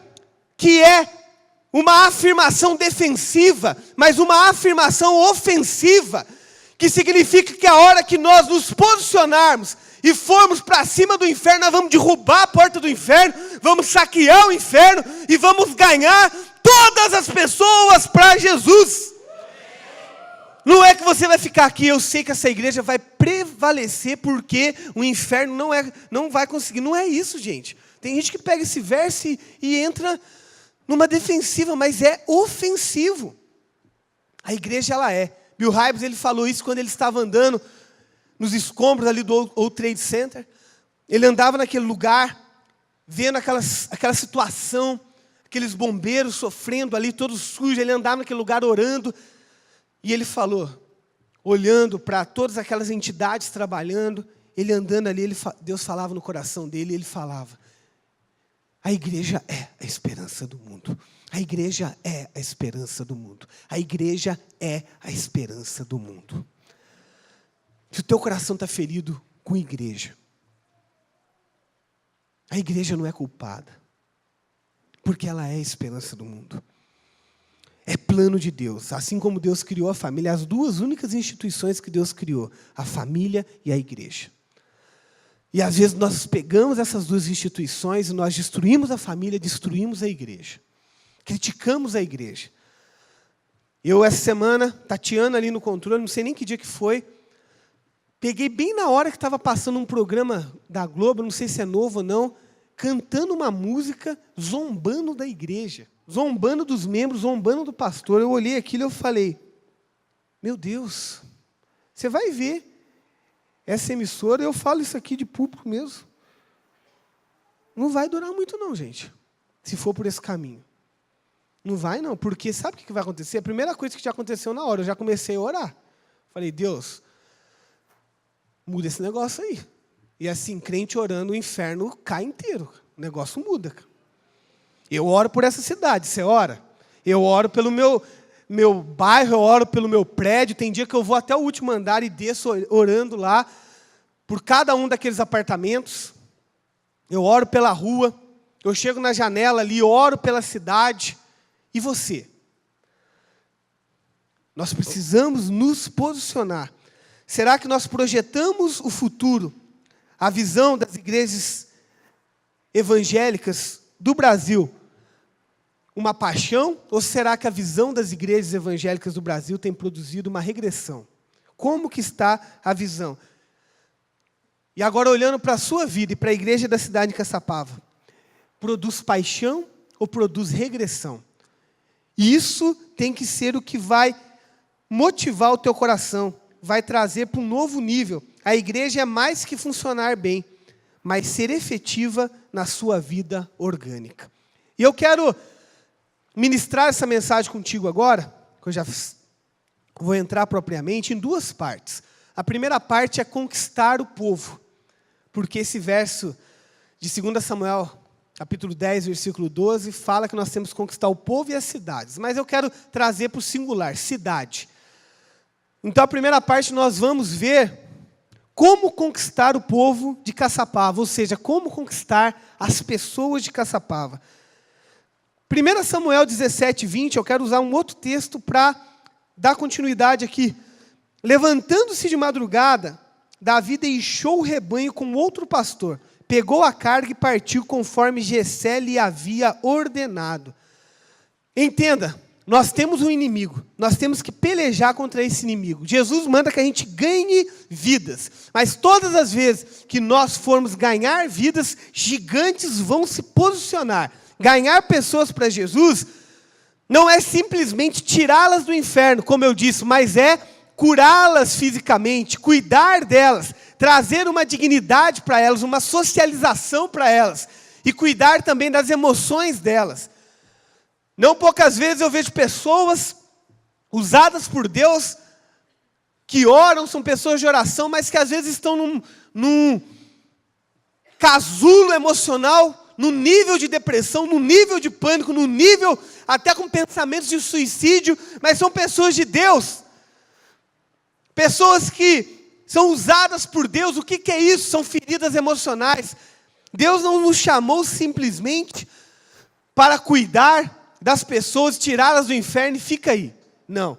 que é uma afirmação defensiva, mas uma afirmação ofensiva. Que significa que a hora que nós nos posicionarmos e formos para cima do inferno, nós vamos derrubar a porta do inferno, vamos saquear o inferno e vamos ganhar todas as pessoas para Jesus. Não é que você vai ficar aqui, eu sei que essa igreja vai prevalecer porque o inferno não vai conseguir. Não é isso, gente. Tem gente que pega esse verso e entra numa defensiva, mas é ofensivo. A igreja, ela é. Bill Hybels, ele falou isso quando ele estava andando nos escombros ali do World Trade Center. Ele andava naquele lugar, vendo aquela situação, aqueles bombeiros sofrendo ali, todos sujos. Ele andava naquele lugar orando. E ele falou, olhando para todas aquelas entidades trabalhando, ele andando ali, Deus falava no coração dele, ele falava, a igreja é a esperança do mundo. A igreja é a esperança do mundo. A igreja é a esperança do mundo. Se o teu coração está ferido com igreja, a igreja não é culpada, porque ela é a esperança do mundo. É plano de Deus. Assim como Deus criou a família, as duas únicas instituições que Deus criou, a família e a igreja. E às vezes nós pegamos essas duas instituições e nós destruímos a família, destruímos a igreja. Criticamos a igreja. Eu, essa semana, tateando ali no controle, não sei nem que dia que foi, peguei bem na hora que estava passando um programa da Globo, não sei se é novo ou não, cantando uma música, zombando da igreja, zombando dos membros, zombando do pastor. Eu olhei aquilo e eu falei, meu Deus, você vai ver essa emissora, eu falo isso aqui de público mesmo, não vai durar muito não, gente, se for por esse caminho. Não vai não, porque sabe o que vai acontecer? A primeira coisa que já aconteceu na hora, eu já comecei a orar. Falei, Deus, muda esse negócio aí. E assim, crente orando, o inferno cai inteiro. O negócio muda. Eu oro por essa cidade, você ora? Eu oro pelo meu bairro, eu oro pelo meu prédio. Tem dia que eu vou até o último andar e desço orando lá por cada um daqueles apartamentos. Eu oro pela rua. Eu chego na janela ali, oro pela cidade. E você? Nós precisamos nos posicionar. Será que nós projetamos o futuro, a visão das igrejas evangélicas do Brasil, uma paixão? Ou será que a visão das igrejas evangélicas do Brasil tem produzido uma regressão? Como que está a visão? E agora olhando para a sua vida e para a igreja da cidade de Caçapava, produz paixão ou produz regressão? E isso tem que ser o que vai motivar o teu coração, vai trazer para um novo nível. A igreja é mais que funcionar bem, mas ser efetiva na sua vida orgânica. E eu quero ministrar essa mensagem contigo agora, que eu já vou entrar propriamente, em duas partes. A primeira parte é conquistar o povo, porque esse verso de 2 Samuel, capítulo 10, versículo 12, fala que nós temos que conquistar o povo e as cidades. Mas eu quero trazer para o singular, cidade. Então, a primeira parte nós vamos ver como conquistar o povo de Caçapava, ou seja, como conquistar as pessoas de Caçapava. 1 Samuel 17, 20, eu quero usar um outro texto para dar continuidade aqui. Levantando-se de madrugada, Davi deixou o rebanho com outro pastor, pegou a carga e partiu conforme Jessé lhe havia ordenado. Entenda, nós temos um inimigo, nós temos que pelejar contra esse inimigo. Jesus manda que a gente ganhe vidas, mas todas as vezes que nós formos ganhar vidas, gigantes vão se posicionar. Ganhar pessoas para Jesus não é simplesmente tirá-las do inferno, como eu disse, mas é curá-las fisicamente, cuidar delas, trazer uma dignidade para elas, uma socialização para elas, e cuidar também das emoções delas. Não poucas vezes eu vejo pessoas usadas por Deus, que oram, são pessoas de oração, mas que às vezes estão num casulo emocional, num nível de depressão, num nível de pânico, num nível até com pensamentos de suicídio, mas são pessoas de Deus. Pessoas que são usadas por Deus. O que é isso? São feridas emocionais. Deus não nos chamou simplesmente para cuidar das pessoas, tirá-las do inferno e fica aí. Não.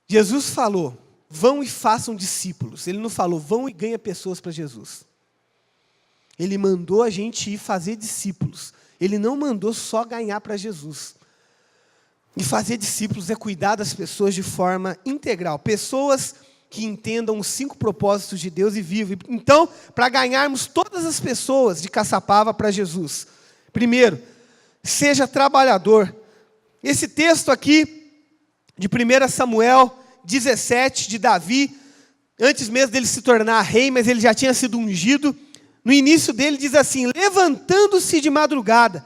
Jesus falou, vão e façam discípulos. Ele não falou, vão e ganhem pessoas para Jesus. Ele mandou a gente ir fazer discípulos. Ele não mandou só ganhar para Jesus. E fazer discípulos é cuidar das pessoas de forma integral. Pessoas que entendam os 5 propósitos de Deus e vivam. Então, para ganharmos todas as pessoas de Caçapava para Jesus, primeiro, seja trabalhador. Esse texto aqui, de 1 Samuel 17, de Davi, antes mesmo dele se tornar rei, mas ele já tinha sido ungido, no início dele diz assim, levantando-se de madrugada.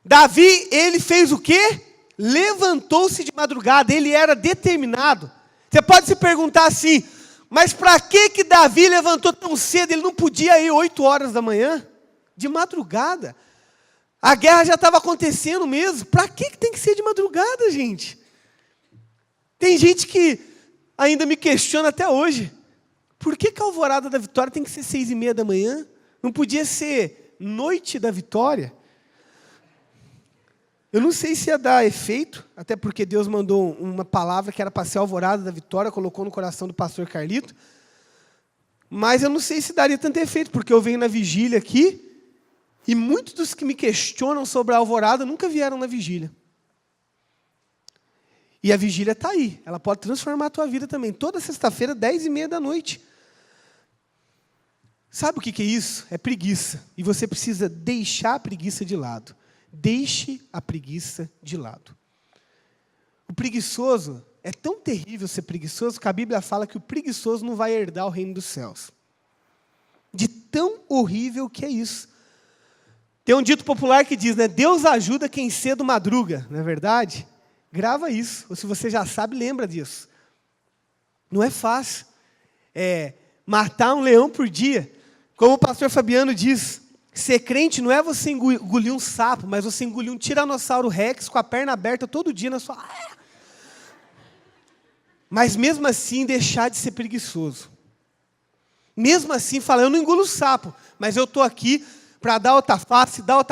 Davi, ele fez o quê? Levantou-se de madrugada, ele era determinado. Você pode se perguntar assim, mas para que Davi levantou tão cedo? Ele não podia ir 8 horas da manhã? De madrugada. A guerra já estava acontecendo mesmo. Para que tem que ser de madrugada, gente? Tem gente que ainda me questiona até hoje. Por que a alvorada da vitória tem que ser 6:30 da manhã? Não podia ser noite da vitória? Eu não sei se ia dar efeito, até porque Deus mandou uma palavra que era para ser a alvorada da vitória, colocou no coração do pastor Carlito. Mas eu não sei se daria tanto efeito, porque eu venho na vigília aqui, e muitos dos que me questionam sobre a alvorada nunca vieram na vigília. E a vigília está aí, ela pode transformar a tua vida também. Toda sexta-feira, 10:30 da noite. Sabe o que é isso? É preguiça. E você precisa deixar a preguiça de lado. Deixe a preguiça de lado. O preguiçoso, é tão terrível ser preguiçoso, que a Bíblia fala que o preguiçoso não vai herdar o reino dos céus. De tão horrível que é isso. Tem um dito popular que diz, né? Deus ajuda quem cedo madruga, não é verdade? Grava isso, ou se você já sabe, lembra disso. Não é fácil. Matar um leão por dia. Como o pastor Fabiano diz, ser crente não é você engolir um sapo, mas você engolir um tiranossauro rex com a perna aberta todo dia na sua... Mas mesmo assim deixar de ser preguiçoso. Mesmo assim falar, eu não engulo o sapo, mas eu estou aqui para dar outra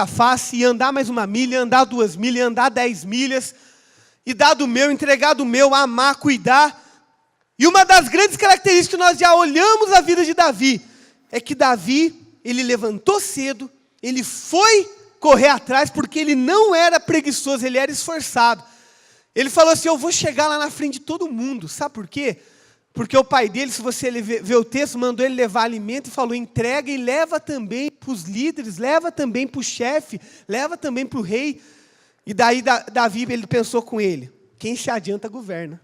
face, e andar mais 1 milha, andar 2 milhas, andar 10 milhas, e dar do meu, entregar do meu, amar, cuidar. E uma das grandes características que nós já olhamos a vida de Davi, é que Davi, ele levantou cedo, ele foi correr atrás, porque ele não era preguiçoso, ele era esforçado. Ele falou assim, eu vou chegar lá na frente de todo mundo. Sabe por quê? Porque o pai dele, se você ver o texto, mandou ele levar alimento e falou, entrega e leva também para os líderes, leva também para o chefe, leva também para o rei. E daí Davi, ele pensou com ele, quem se adianta governa.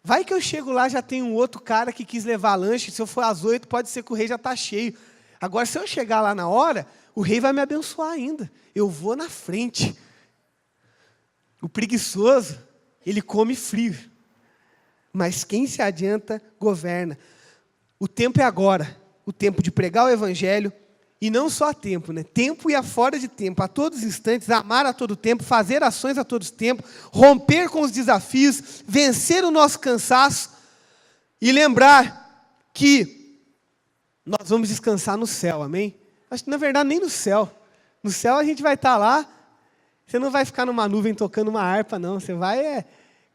Vai que eu chego lá, já tem um outro cara que quis levar lanche, se eu for às 8, pode ser que o rei já está cheio. Agora, se eu chegar lá na hora, o rei vai me abençoar ainda. Eu vou na frente. O preguiçoso, ele come frio. Mas quem se adianta, governa. O tempo é agora. O tempo de pregar o evangelho. E não só a tempo, né? Tempo e a fora de tempo. A todos os instantes, amar a todo tempo, fazer ações a todo tempo, romper com os desafios, vencer o nosso cansaço. E lembrar que nós vamos descansar no céu, amém? Acho que na verdade nem no céu. No céu a gente vai estar lá. Você não vai ficar numa nuvem tocando uma harpa, não. Você vai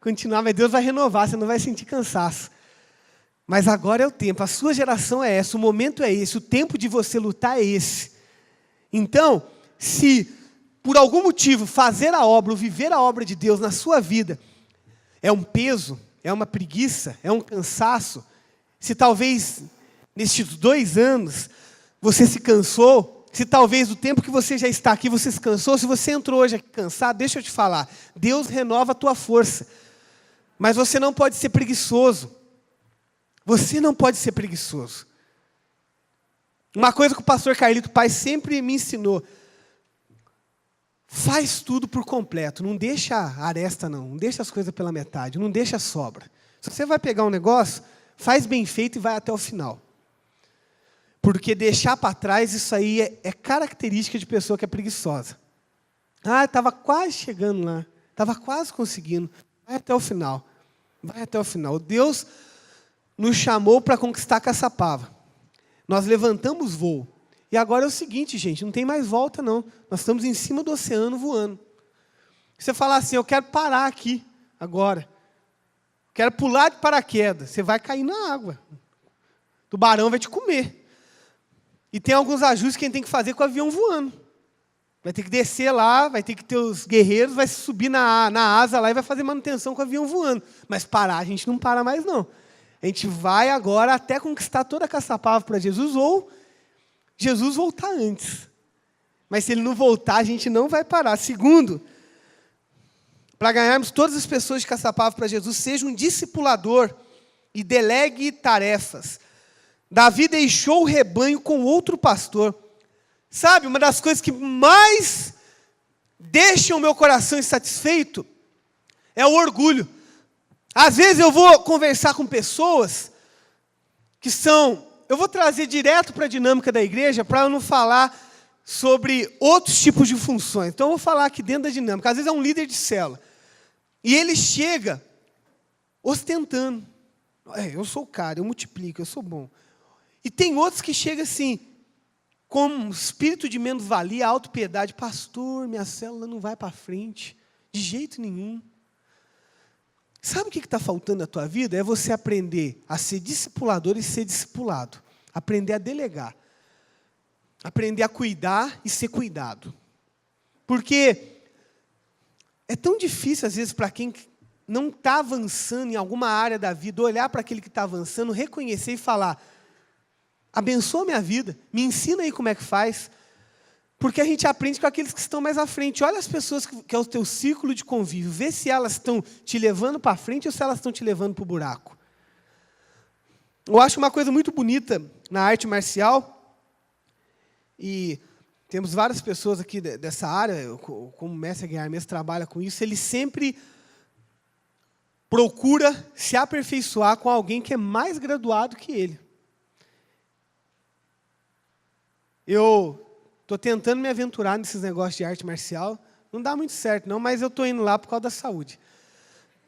continuar, mas Deus vai renovar, você não vai sentir cansaço. Mas agora é o tempo, a sua geração é essa, o momento é esse, o tempo de você lutar é esse. Então, se por algum motivo fazer a obra, ou viver a obra de Deus na sua vida, é um peso, é uma preguiça, é um cansaço, se talvez nestes 2 anos você se cansou, se talvez o tempo que você já está aqui você se cansou, se você entrou hoje aqui cansado, deixa eu te falar, Deus renova a tua força. Mas você não pode ser preguiçoso. Você não pode ser preguiçoso. Uma coisa que o pastor Carlito Pai sempre me ensinou. Faz tudo por completo. Não deixa aresta, não. Não deixa as coisas pela metade. Não deixa sobra. Se você vai pegar um negócio, faz bem feito e vai até o final. Porque deixar para trás, isso aí é característica de pessoa que é preguiçosa. Estava quase chegando lá. Estava quase conseguindo. Vai até o final. Vai até o final. Deus nos chamou para conquistar Caçapava. Nós levantamos voo. E agora é o seguinte, gente, não tem mais volta, não. Nós estamos em cima do oceano voando. Você falar assim, eu quero parar aqui, agora. Quero pular de paraquedas. Você vai cair na água. O tubarão vai te comer. E tem alguns ajustes que a gente tem que fazer com o avião voando. Vai ter que descer lá, vai ter que ter os guerreiros, vai subir na asa lá e vai fazer manutenção com o avião voando. Mas parar, a gente não para mais, não. A gente vai agora até conquistar toda a Caçapava para Jesus, ou Jesus voltar antes. Mas se ele não voltar, a gente não vai parar. Segundo, para ganharmos todas as pessoas de Caçapava para Jesus, seja um discipulador e delegue tarefas. Davi deixou o rebanho com outro pastor. Sabe, uma das coisas que mais deixam o meu coração insatisfeito é o orgulho. Às vezes eu vou conversar com pessoas que são... Eu vou trazer direto para a dinâmica da igreja para eu não falar sobre outros tipos de funções. Então eu vou falar aqui dentro da dinâmica. Às vezes é um líder de célula. E ele chega ostentando. Eu sou o cara, eu multiplico, eu sou bom. E tem outros que chegam assim... com um espírito de menos-valia, autopiedade. Pastor, minha célula não vai para frente. De jeito nenhum. Sabe o que está faltando na tua vida? É você aprender a ser discipulador e ser discipulado. Aprender a delegar. Aprender a cuidar e ser cuidado. Porque é tão difícil, às vezes, para quem não está avançando em alguma área da vida, olhar para aquele que está avançando, reconhecer e falar... abençoa a minha vida, me ensina aí como é que faz. Porque a gente aprende com aqueles que estão mais à frente. Olha as pessoas que é o teu círculo de convívio. Vê se elas estão te levando para frente ou se elas estão te levando para o buraco. Eu acho uma coisa muito bonita na arte marcial. E Temos várias pessoas aqui dessa área, como o mestre Guilherme mesmo trabalha com isso, ele sempre procura se aperfeiçoar com alguém que é mais graduado que ele. Eu estou tentando me aventurar nesses negócios de arte marcial, não dá muito certo não, mas eu estou indo lá por causa da saúde.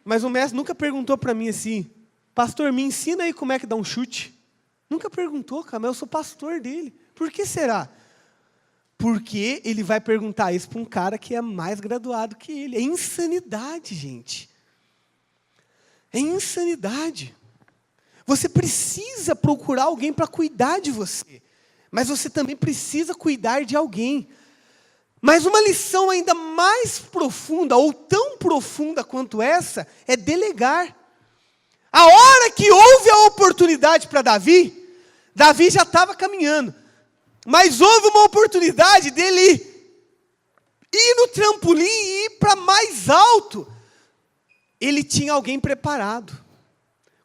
Mas o mestre nunca perguntou para mim assim, pastor, me ensina aí como é que dá um chute. Nunca perguntou, cara, mas eu sou pastor dele. Por que será? Porque ele vai perguntar isso para um cara que é mais graduado que ele. É insanidade, gente. É insanidade. Você precisa procurar alguém para cuidar de você. Mas você também precisa cuidar de alguém. Mas uma lição ainda mais profunda, ou tão profunda quanto essa, é delegar. A hora que houve a oportunidade para Davi, Davi já estava caminhando. Mas houve uma oportunidade dele ir no trampolim e ir para mais alto. Ele tinha alguém preparado.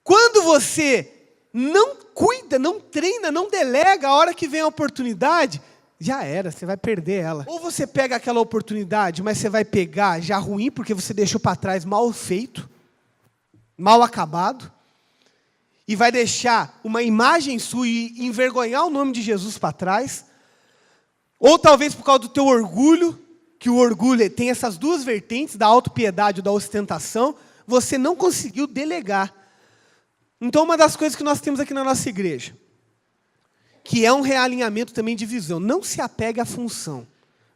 Quando você não cuida, não treina, não delega, a hora que vem a oportunidade, já era, você vai perder ela. Ou você pega aquela oportunidade, mas você vai pegar já ruim, porque você deixou para trás mal feito, mal acabado, e vai deixar uma imagem sua e envergonhar o nome de Jesus para trás. Ou talvez por causa do teu orgulho, que o orgulho tem essas duas vertentes, da autopiedade e da ostentação, você não conseguiu delegar. Então, uma das coisas que nós temos aqui na nossa igreja, que é um realinhamento também de visão, não se apegue à função.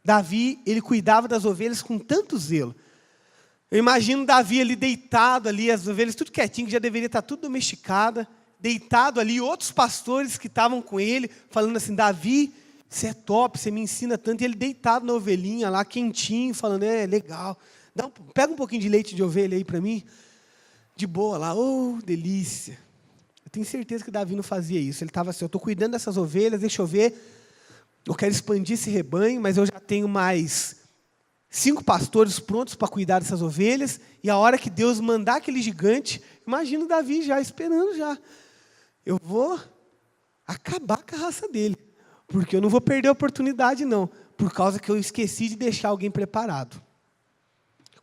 Davi, ele cuidava das ovelhas com tanto zelo. Eu imagino Davi ali deitado ali, as ovelhas tudo quietinho, que já deveria estar tudo domesticada, deitado ali, outros pastores que estavam com ele, falando assim, Davi, você é top, você me ensina tanto, e ele deitado na ovelhinha lá, quentinho, falando, legal, pega um pouquinho de leite de ovelha aí para mim, de boa lá, delícia. Eu tenho certeza que Davi não fazia isso, ele estava assim, eu estou cuidando dessas ovelhas, deixa eu ver, eu quero expandir esse rebanho, mas eu já tenho mais 5 pastores prontos para cuidar dessas ovelhas, e a hora que Deus mandar aquele gigante, imagina o Davi já, esperando já. Eu vou acabar com a raça dele, porque eu não vou perder a oportunidade não, por causa que eu esqueci de deixar alguém preparado.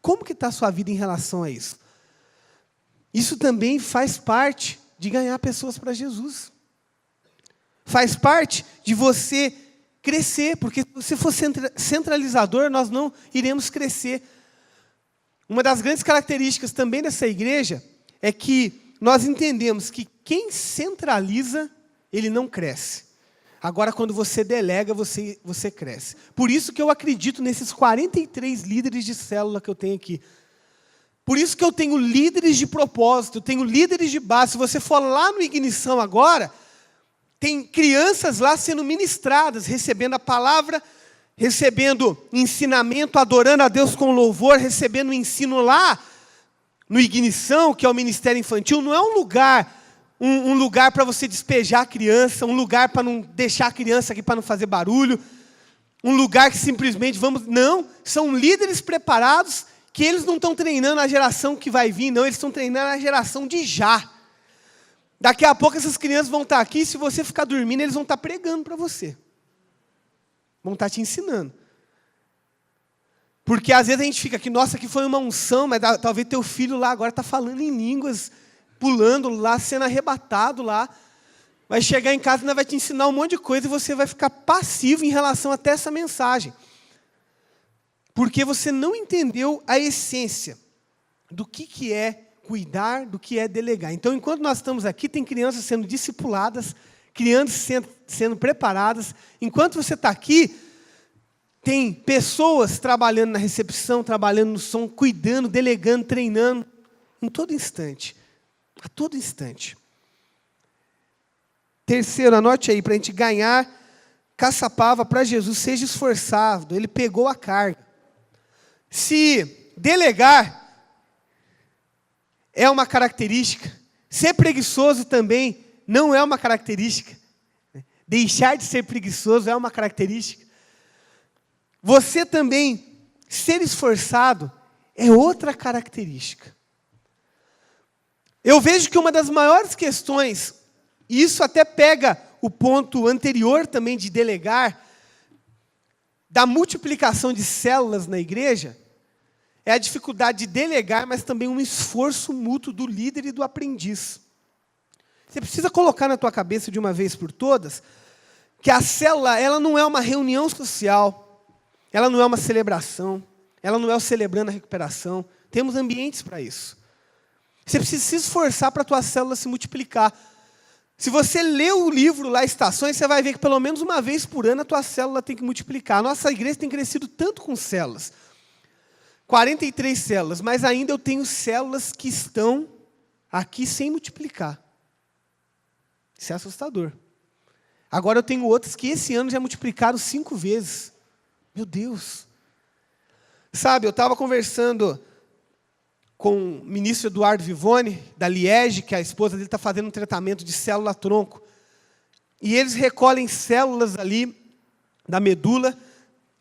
Como que está a sua vida em relação a isso? Isso também faz parte de ganhar pessoas para Jesus. Faz parte de você crescer, porque se você for centralizador, nós não iremos crescer. Uma das grandes características também dessa igreja é que nós entendemos que quem centraliza, ele não cresce. Agora, quando você delega, você cresce. Por isso que eu acredito nesses 43 líderes de célula que eu tenho aqui. Por isso que eu tenho líderes de propósito, eu tenho líderes de base. Se você for lá no Ignição agora, tem crianças lá sendo ministradas, recebendo a palavra, recebendo ensinamento, adorando a Deus com louvor, recebendo o ensino lá no Ignição, que é o Ministério Infantil. Não é um lugar para você despejar a criança, um lugar para não deixar a criança aqui para não fazer barulho, um lugar que simplesmente não, são líderes preparados, que eles não estão treinando a geração que vai vir, não, eles estão treinando a geração de já. Daqui a pouco essas crianças vão estar aqui, se você ficar dormindo, eles vão estar pregando para você. Vão estar te ensinando. Porque às vezes a gente fica aqui, nossa, que foi uma unção, mas talvez teu filho lá agora está falando em línguas, pulando lá, sendo arrebatado lá. Vai chegar em casa e ainda vai te ensinar um monte de coisa e você vai ficar passivo em relação até essa mensagem. Porque você não entendeu a essência do que é cuidar, do que é delegar. Então, enquanto nós estamos aqui, tem crianças sendo discipuladas, crianças sendo preparadas. Enquanto você está aqui, tem pessoas trabalhando na recepção, trabalhando no som, cuidando, delegando, treinando, em todo instante. A todo instante. Terceiro, anote aí, para a gente ganhar caçapava para Jesus, seja esforçado. Ele pegou a carga. Se delegar é uma característica, ser preguiçoso também não é uma característica. Deixar de ser preguiçoso é uma característica. Você também ser esforçado é outra característica. Eu vejo que uma das maiores questões, e isso até pega o ponto anterior também de delegar, da multiplicação de células na igreja é a dificuldade de delegar, mas também um esforço mútuo do líder e do aprendiz. Você precisa colocar na tua cabeça de uma vez por todas que a célula, ela não é uma reunião social, ela não é uma celebração, ela não é o celebrando a recuperação. Temos ambientes para isso. Você precisa se esforçar para a tua célula se multiplicar. Se você lê o livro lá, Estações, você vai ver que pelo menos uma vez por ano a tua célula tem que multiplicar. A nossa igreja tem crescido tanto com células. 43 células, mas ainda eu tenho células que estão aqui sem multiplicar. Isso é assustador. Agora eu tenho outras que esse ano já multiplicaram 5 vezes. Meu Deus. Sabe, eu estava conversando com o ministro Eduardo Vivone, da Liege, que a esposa dele está fazendo um tratamento de célula-tronco. E eles recolhem células ali da medula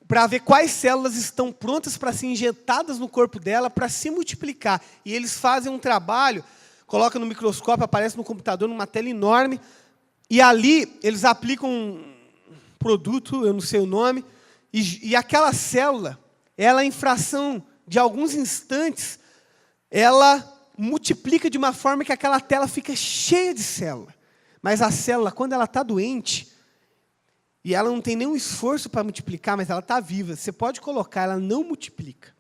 para ver quais células estão prontas para ser injetadas no corpo dela, para se multiplicar. E eles fazem um trabalho, colocam no microscópio, aparece no computador, numa tela enorme, e ali eles aplicam um produto, eu não sei o nome, e aquela célula, ela em fração de alguns instantes, ela multiplica de uma forma que aquela tela fica cheia de célula. Mas a célula, quando ela está doente, e ela não tem nenhum esforço para multiplicar, mas ela está viva, você pode colocar, ela não multiplica.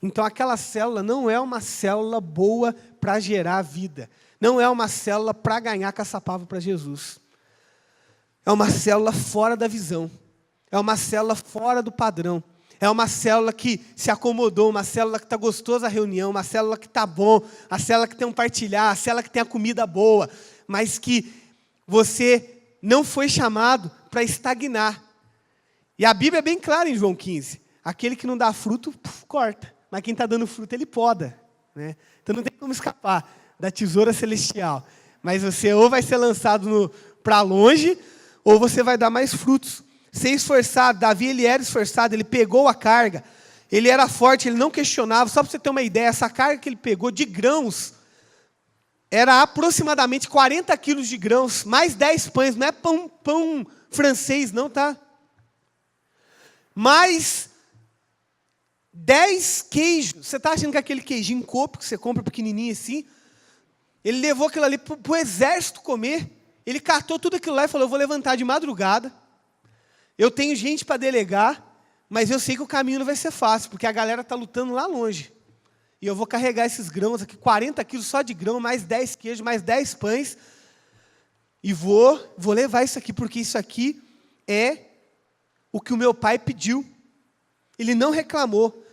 Então, aquela célula não é uma célula boa para gerar vida. Não é uma célula para ganhar caçapava para Jesus. É uma célula fora da visão. É uma célula fora do padrão. É uma célula que se acomodou, uma célula que está gostosa a reunião, uma célula que está bom, a célula que tem um partilhar, a célula que tem a comida boa, mas que você não foi chamado para estagnar. E a Bíblia é bem clara em João 15. Aquele que não dá fruto, corta. Mas quem está dando fruto, ele poda. Né? Então não tem como escapar da tesoura celestial. Mas você ou vai ser lançado para longe, ou você vai dar mais frutos. Ser esforçado, Davi ele era esforçado, ele pegou a carga, ele era forte, ele não questionava. Só para você ter uma ideia, essa carga que ele pegou de grãos, era aproximadamente 40 quilos de grãos, mais 10 pães, não é pão francês não, tá? Mais 10 queijos. Você está achando que aquele queijinho copo que você compra pequenininho assim, ele levou aquilo ali para o exército comer, ele catou tudo aquilo lá e falou, eu vou levantar de madrugada, eu tenho gente para delegar, mas eu sei que o caminho não vai ser fácil, porque a galera está lutando lá longe. E eu vou carregar esses grãos aqui, 40 quilos só de grão, mais 10 queijos, mais 10 pães, e vou levar isso aqui, porque isso aqui é o que o meu pai pediu. Ele não reclamou.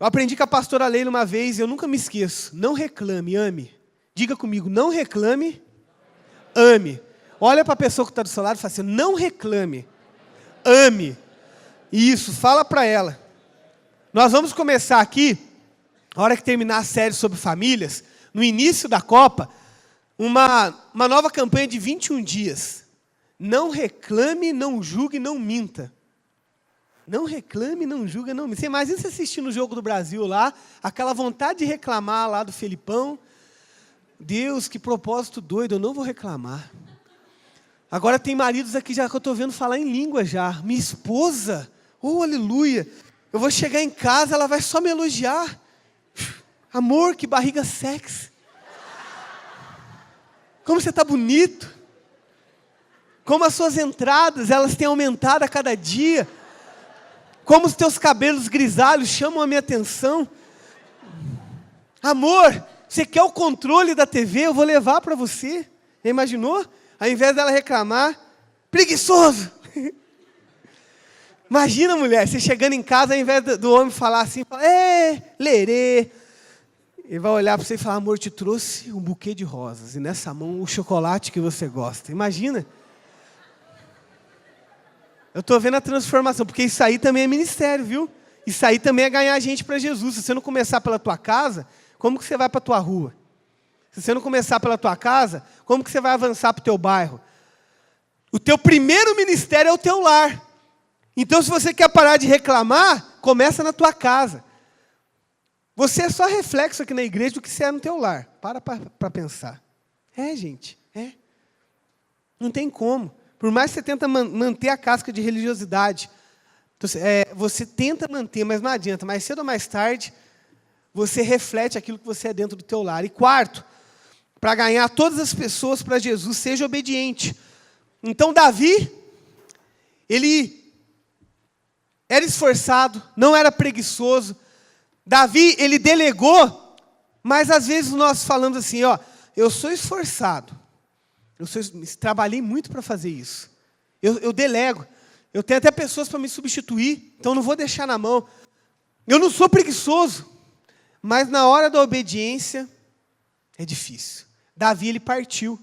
Eu aprendi com a pastora Leila uma vez, e eu nunca me esqueço. Não reclame, ame. Diga comigo, não reclame, ame. Olha para a pessoa que está do seu lado e fala assim, não reclame, ame. Isso, fala para ela. Nós vamos começar aqui, na hora que terminar a série sobre famílias, no início da Copa, uma nova campanha de 21 dias. Não reclame, não julgue, não minta. Não reclame, não julgue, não minta. Você imagina você assistindo o Jogo do Brasil lá, aquela vontade de reclamar lá do Felipão. Deus, que propósito doido, eu não vou reclamar. Agora tem maridos aqui já que eu estou vendo falar em língua já. Minha esposa, oh aleluia, eu vou chegar em casa, ela vai só me elogiar. Amor, que barriga sexy. Como você está bonito. Como as suas entradas, elas têm aumentado a cada dia. Como os teus cabelos grisalhos chamam a minha atenção. Amor, você quer o controle da TV? Eu vou levar para você. Já imaginou? Ao invés dela reclamar, preguiçoso. Imagina, mulher, você chegando em casa, ao invés do homem falar assim, lerê. Ele vai olhar para você e falar, amor, te trouxe um buquê de rosas. E nessa mão, o chocolate que você gosta. Imagina. Eu estou vendo a transformação, porque isso aí também é ministério, viu? Isso aí também é ganhar gente para Jesus. Se você não começar pela tua casa, como que você vai para a tua rua? Se você não começar pela tua casa, como que você vai avançar para o teu bairro? O teu primeiro ministério é o teu lar. Então, se você quer parar de reclamar, começa na tua casa. Você é só reflexo aqui na igreja do que você é no teu lar. Para pensar. Gente, Não tem como. Por mais que você tenta manter a casca de religiosidade, Então, você tenta manter, mas não adianta. Mais cedo ou mais tarde, você reflete aquilo que você é dentro do teu lar. E quarto, para ganhar todas as pessoas para Jesus, seja obediente. Então, Davi, ele era esforçado, não era preguiçoso. Davi, ele delegou, mas às vezes nós falamos assim, eu sou esforçado. Trabalhei muito para fazer isso. Eu delego. Eu tenho até pessoas para me substituir, então não vou deixar na mão. Eu não sou preguiçoso, mas na hora da obediência é difícil. Davi, ele partiu.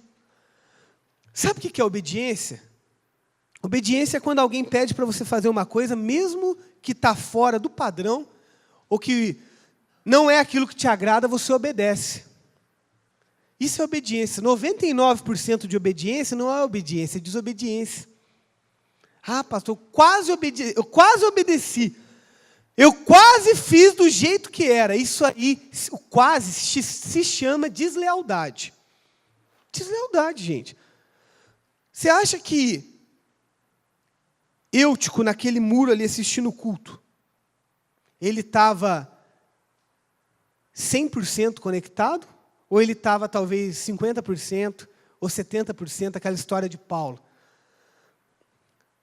Sabe o que é obediência? Obediência é quando alguém pede para você fazer uma coisa, mesmo que está fora do padrão, ou que não é aquilo que te agrada, você obedece. Isso é obediência. 99% de obediência não é obediência, é desobediência. Ah, pastor, eu quase obedeci. Eu quase fiz do jeito que era. Isso aí, o quase, se chama deslealdade. Deslealdade, gente. Você acha que Eutico, naquele muro ali assistindo o culto, ele estava 100% conectado? Ou ele estava talvez 50% ou 70%, aquela história de Paulo?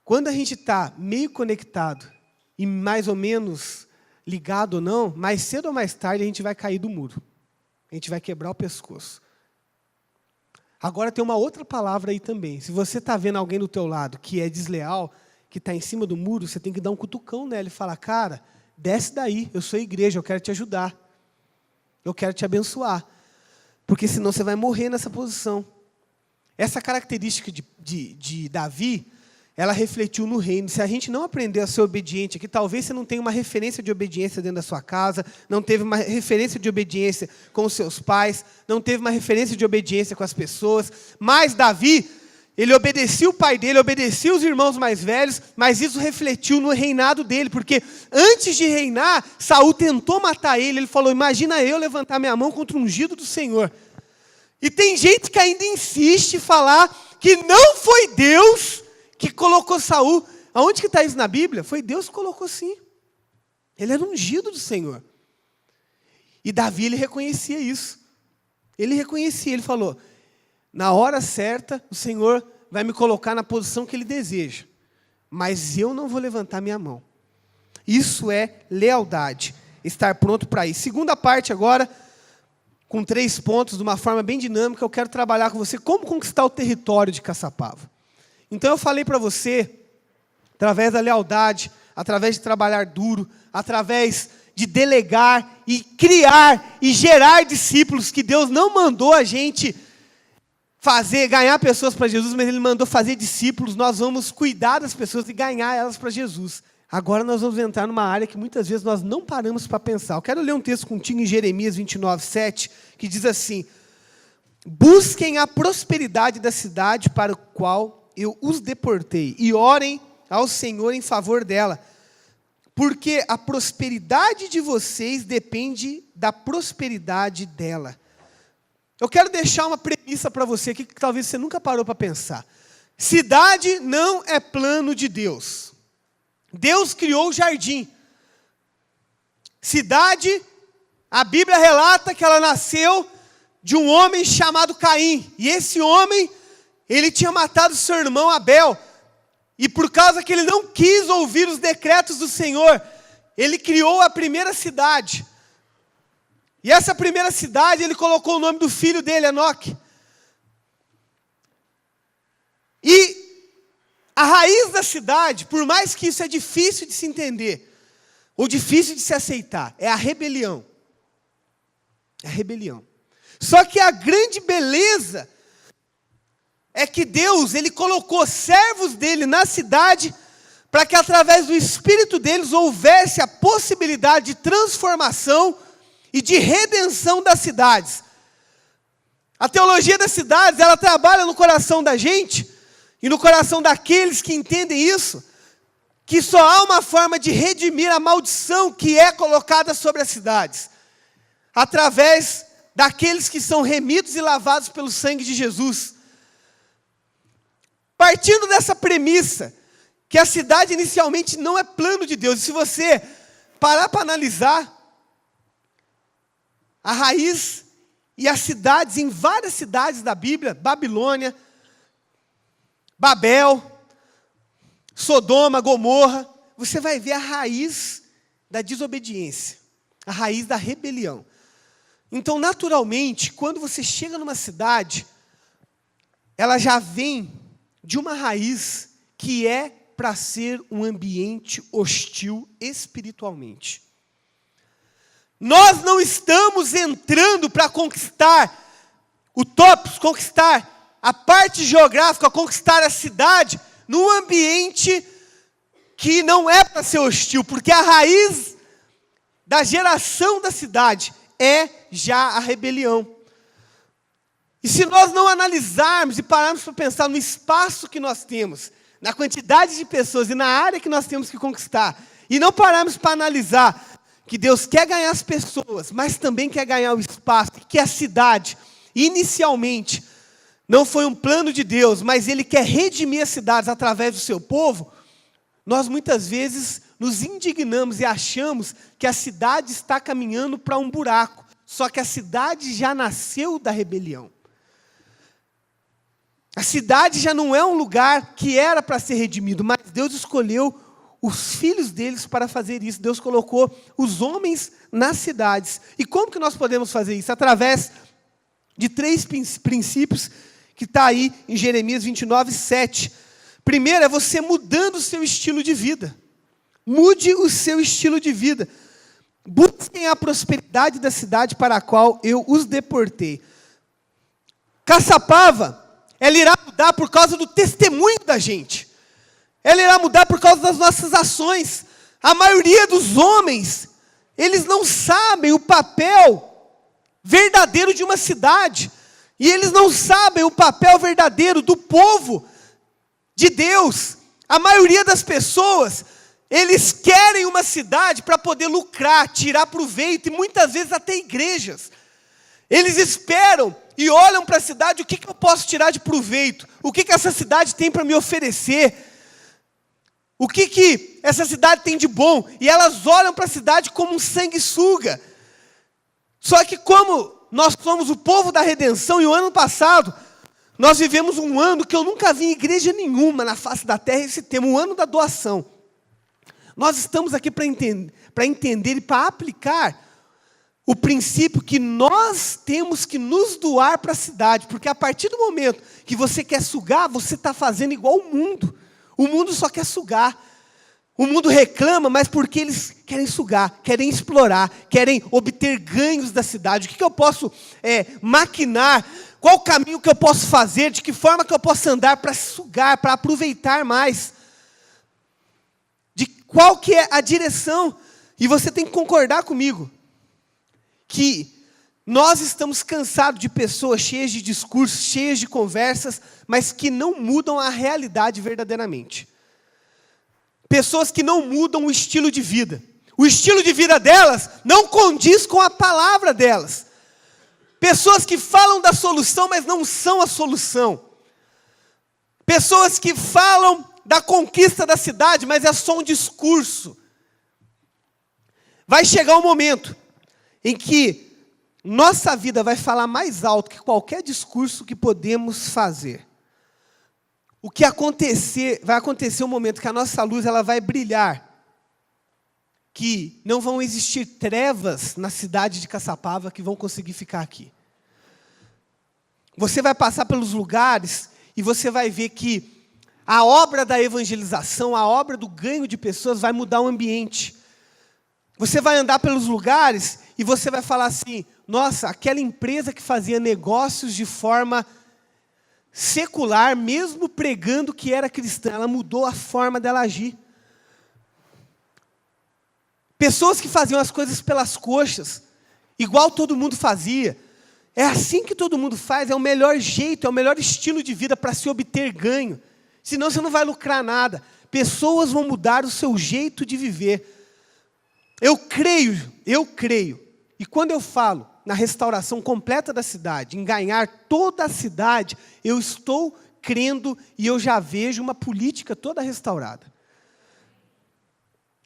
Quando a gente está meio conectado e mais ou menos ligado ou não, mais cedo ou mais tarde a gente vai cair do muro. A gente vai quebrar o pescoço. Agora tem uma outra palavra aí também. Se você está vendo alguém do teu lado que é desleal, que está em cima do muro, você tem que dar um cutucão nela e falar, cara, desce daí, eu sou a igreja, eu quero te ajudar. Eu quero te abençoar. Porque senão você vai morrer nessa posição. Essa característica de Davi, ela refletiu no reino. Se a gente não aprender a ser obediente aqui, talvez você não tenha uma referência de obediência dentro da sua casa, não teve uma referência de obediência com os seus pais, não teve uma referência de obediência com as pessoas. Mas Davi, ele obedecia o pai dele, obedecia os irmãos mais velhos, mas isso refletiu no reinado dele, porque antes de reinar, Saul tentou matar ele. Ele falou, imagina eu levantar minha mão contra o ungido do Senhor. E tem gente que ainda insiste em falar que não foi Deus que colocou Saul. Aonde que está isso na Bíblia? Foi Deus que colocou, sim. Ele era ungido do Senhor. E Davi, ele reconhecia isso. Ele reconhecia, ele falou, na hora certa, o Senhor vai me colocar na posição que Ele deseja. Mas eu não vou levantar minha mão. Isso é lealdade. Estar pronto para ir. Segunda parte agora, com 3 pontos, de uma forma bem dinâmica, eu quero trabalhar com você como conquistar o território de Caçapava. Então eu falei para você, através da lealdade, através de trabalhar duro, através de delegar e criar e gerar discípulos, que Deus não mandou a gente ganhar pessoas para Jesus, mas Ele mandou fazer discípulos. Nós vamos cuidar das pessoas e ganhar elas para Jesus. Agora nós vamos entrar numa área que muitas vezes nós não paramos para pensar. Eu quero ler um texto contigo em Jeremias 29:7, que diz assim, busquem a prosperidade da cidade para a qual eu os deportei, e orem ao Senhor em favor dela, porque a prosperidade de vocês depende da prosperidade dela. Eu quero deixar uma premissa para você aqui, que talvez você nunca parou para pensar. Cidade não é plano de Deus. Deus criou o jardim. Cidade, a Bíblia relata que ela nasceu de um homem chamado Caim. E esse homem, ele tinha matado seu irmão Abel. E por causa que ele não quis ouvir os decretos do Senhor, ele criou a primeira cidade. E essa primeira cidade, ele colocou o nome do filho dele, Enoque. E a raiz da cidade, por mais que isso é difícil de se entender, ou difícil de se aceitar, é a rebelião. É a rebelião. Só que a grande beleza é que Deus, Ele colocou servos dele na cidade para que através do Espírito deles houvesse a possibilidade de transformação e de redenção das cidades. A teologia das cidades, ela trabalha no coração da gente e no coração daqueles que entendem isso, que só há uma forma de redimir a maldição que é colocada sobre as cidades, através daqueles que são remidos e lavados pelo sangue de Jesus. Partindo dessa premissa, que a cidade inicialmente não é plano de Deus. E se você parar para analisar, a raiz e as cidades, em várias cidades da Bíblia, Babilônia, Babel, Sodoma, Gomorra, você vai ver a raiz da desobediência, a raiz da rebelião. Então, naturalmente, quando você chega numa cidade, ela já vem de uma raiz que é para ser um ambiente hostil espiritualmente. Nós não estamos entrando para conquistar o topos, conquistar a parte geográfica, conquistar a cidade, num ambiente que não é para ser hostil, porque a raiz da geração da cidade é já a rebelião. E se nós não analisarmos e pararmos para pensar no espaço que nós temos, na quantidade de pessoas e na área que nós temos que conquistar, e não pararmos para analisar que Deus quer ganhar as pessoas, mas também quer ganhar o espaço, que a cidade, inicialmente, não foi um plano de Deus, mas Ele quer redimir as cidades através do seu povo, nós muitas vezes nos indignamos e achamos que a cidade está caminhando para um buraco, só que a cidade já nasceu da rebelião. A cidade já não é um lugar que era para ser redimido, mas Deus escolheu os filhos deles para fazer isso. Deus colocou os homens nas cidades. E como que nós podemos fazer isso? Através de 3 princípios que está aí em Jeremias 29, 7. Primeiro é você mudando o seu estilo de vida. Mude o seu estilo de vida. Busquem a prosperidade da cidade para a qual eu os deportei. Caçapava, ela irá mudar por causa do testemunho da gente. Ela irá mudar por causa das nossas ações. A maioria dos homens, eles não sabem o papel verdadeiro de uma cidade. E eles não sabem o papel verdadeiro do povo de Deus. A maioria das pessoas, eles querem uma cidade para poder lucrar, tirar proveito, e muitas vezes até igrejas. Eles esperam e olham para a cidade, o que eu posso tirar de proveito? O que essa cidade tem para me oferecer? O que essa cidade tem de bom? E elas olham para a cidade como um sanguessuga. Só que como nós somos o povo da redenção, e o ano passado, nós vivemos um ano que eu nunca vi em igreja nenhuma na face da terra, esse tema, o ano da doação. Nós estamos aqui para entender e para aplicar o princípio que nós temos que nos doar para a cidade, porque a partir do momento que você quer sugar, você está fazendo igual o mundo. O mundo só quer sugar. O mundo reclama, mas porque eles querem sugar, querem explorar, querem obter ganhos da cidade. O que eu posso maquinar? Qual o caminho que eu posso fazer? De que forma que eu posso andar para sugar, para aproveitar mais? De qual que é a direção? E você tem que concordar comigo que nós estamos cansados de pessoas cheias de discursos, cheias de conversas, mas que não mudam a realidade verdadeiramente. Pessoas que não mudam o estilo de vida. O estilo de vida delas não condiz com a palavra delas. Pessoas que falam da solução, mas não são a solução. Pessoas que falam da conquista da cidade, mas é só um discurso. Vai chegar um momento em que nossa vida vai falar mais alto que qualquer discurso que podemos fazer. O que vai acontecer um momento que a nossa luz ela vai brilhar, que não vão existir trevas na cidade de Caçapava que vão conseguir ficar aqui. Você vai passar pelos lugares e você vai ver que a obra da evangelização, a obra do ganho de pessoas vai mudar o ambiente. Você vai andar pelos lugares e você vai falar assim, nossa, aquela empresa que fazia negócios de forma secular, mesmo pregando que era cristã, ela mudou a forma dela agir. Pessoas que faziam as coisas pelas coxas, igual todo mundo fazia. É assim que todo mundo faz, é o melhor jeito, é o melhor estilo de vida para se obter ganho. Senão você não vai lucrar nada. Pessoas vão mudar o seu jeito de viver. Eu creio, e quando eu falo na restauração completa da cidade, em ganhar toda a cidade, eu estou crendo e eu já vejo uma política toda restaurada.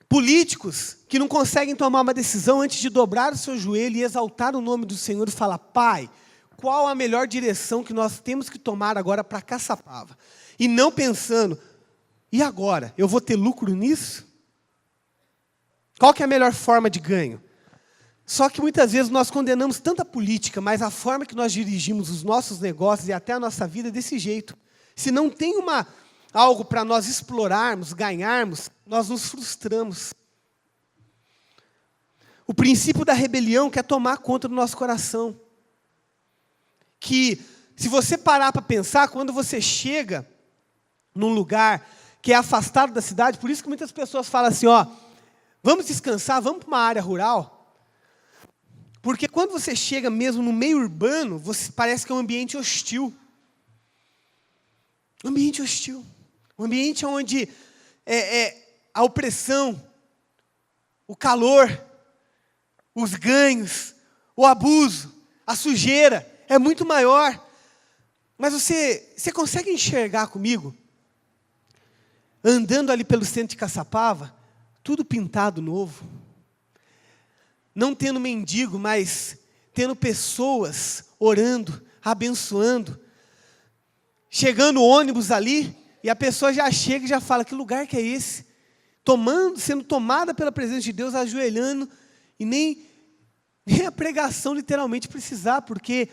Políticos que não conseguem tomar uma decisão antes de dobrar o seu joelho e exaltar o nome do Senhor e falar: Pai, qual a melhor direção que nós temos que tomar agora para Caçapava? E não pensando: e agora? Eu vou ter lucro nisso? Qual que é a melhor forma de ganho? Só que muitas vezes nós condenamos tanta política, mas a forma que nós dirigimos os nossos negócios e até a nossa vida é desse jeito. Se não tem algo para nós explorarmos, ganharmos, nós nos frustramos. O princípio da rebelião quer tomar conta do nosso coração. Que, se você parar para pensar, quando você chega num lugar que é afastado da cidade, por isso que muitas pessoas falam assim, vamos descansar, vamos para uma área rural. Porque quando você chega mesmo no meio urbano, parece que é um ambiente hostil. Um ambiente hostil. Um ambiente onde a opressão, o calor, os ganhos, o abuso, a sujeira é muito maior. Mas você consegue enxergar comigo? Andando ali pelo centro de Caçapava, tudo pintado novo. Não tendo mendigo, mas tendo pessoas orando, abençoando. Chegando o ônibus ali, e a pessoa já chega e já fala: que lugar que é esse? Sendo tomada pela presença de Deus, ajoelhando, e nem a pregação literalmente precisar, porque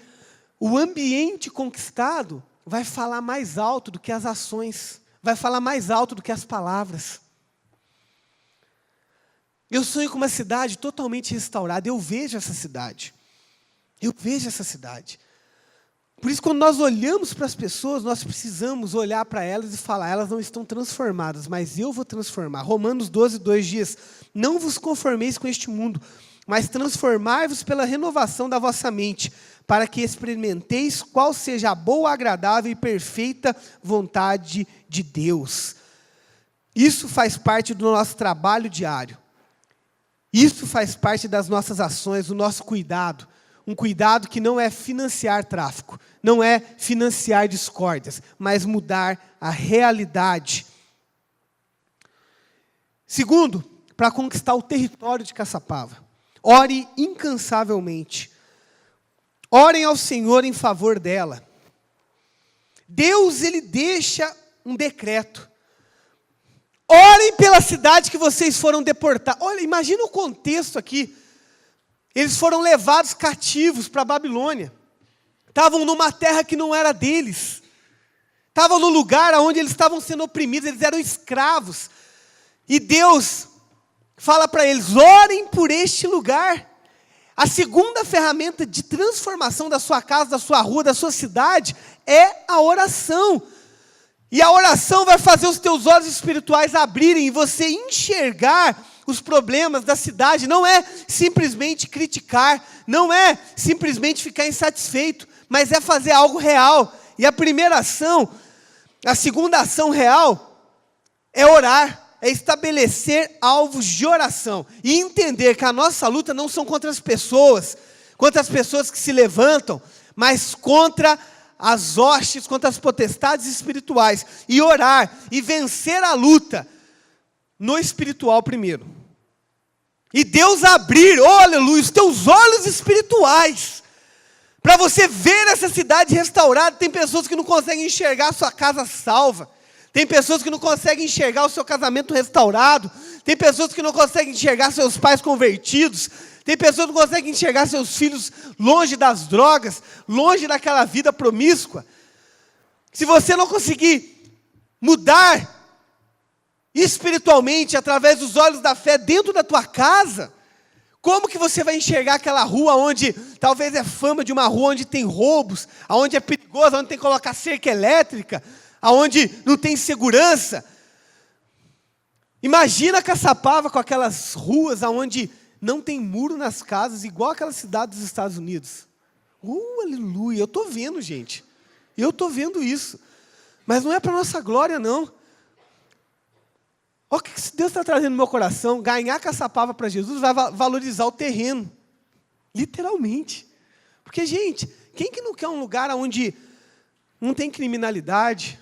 o ambiente conquistado vai falar mais alto do que as ações, vai falar mais alto do que as palavras. Eu sonho com uma cidade totalmente restaurada, eu vejo essa cidade. Eu vejo essa cidade. Por isso, quando nós olhamos para as pessoas, nós precisamos olhar para elas e falar: elas não estão transformadas, mas eu vou transformar. Romanos 12:2 diz: não vos conformeis com este mundo, mas transformai-vos pela renovação da vossa mente, para que experimenteis qual seja a boa, agradável e perfeita vontade de Deus. Isso faz parte do nosso trabalho diário. Isso faz parte das nossas ações, do nosso cuidado. Um cuidado que não é financiar tráfico, não é financiar discórdias, mas mudar a realidade. Segundo, para conquistar o território de Caçapava, ore incansavelmente. Orem ao Senhor em favor dela. Deus, Ele deixa um decreto. Orem pela cidade que vocês foram deportados. Olha, imagina o contexto aqui. Eles foram levados cativos para a Babilônia. Estavam numa terra que não era deles. Estavam no lugar onde eles estavam sendo oprimidos, eles eram escravos. E Deus fala para eles: orem por este lugar. A segunda ferramenta de transformação da sua casa, da sua rua, da sua cidade, é a oração. E a oração vai fazer os teus olhos espirituais abrirem e você enxergar os problemas da cidade. Não é simplesmente criticar, não é simplesmente ficar insatisfeito, mas é fazer algo real. E a primeira ação, a segunda ação real, é orar, é estabelecer alvos de oração. E entender que a nossa luta não são contra as pessoas que se levantam, mas contra as hostes, contra as potestades espirituais. E orar, e vencer a luta no espiritual primeiro. E Deus abrir, oh, aleluia, os teus olhos espirituais, para você ver essa cidade restaurada. Tem pessoas que não conseguem enxergar a sua casa salva. Tem pessoas que não conseguem enxergar o seu casamento restaurado. Tem pessoas que não conseguem enxergar seus pais convertidos. Tem pessoas que não conseguem enxergar seus filhos longe das drogas, longe daquela vida promíscua. Se você não conseguir mudar espiritualmente, através dos olhos da fé, dentro da tua casa, como que você vai enxergar aquela rua onde talvez é fama de uma rua onde tem roubos, onde é perigoso, onde tem que colocar cerca elétrica, onde não tem segurança? Imagina Caçapava com aquelas ruas onde não tem muro nas casas, igual aquela cidade dos Estados Unidos. Aleluia, eu estou vendo, gente. Eu estou vendo isso. Mas não é para nossa glória, não. Olha o que Deus está trazendo no meu coração. Ganhar Caçapava para Jesus vai valorizar o terreno. Literalmente. Porque, gente, quem que não quer um lugar onde não tem criminalidade?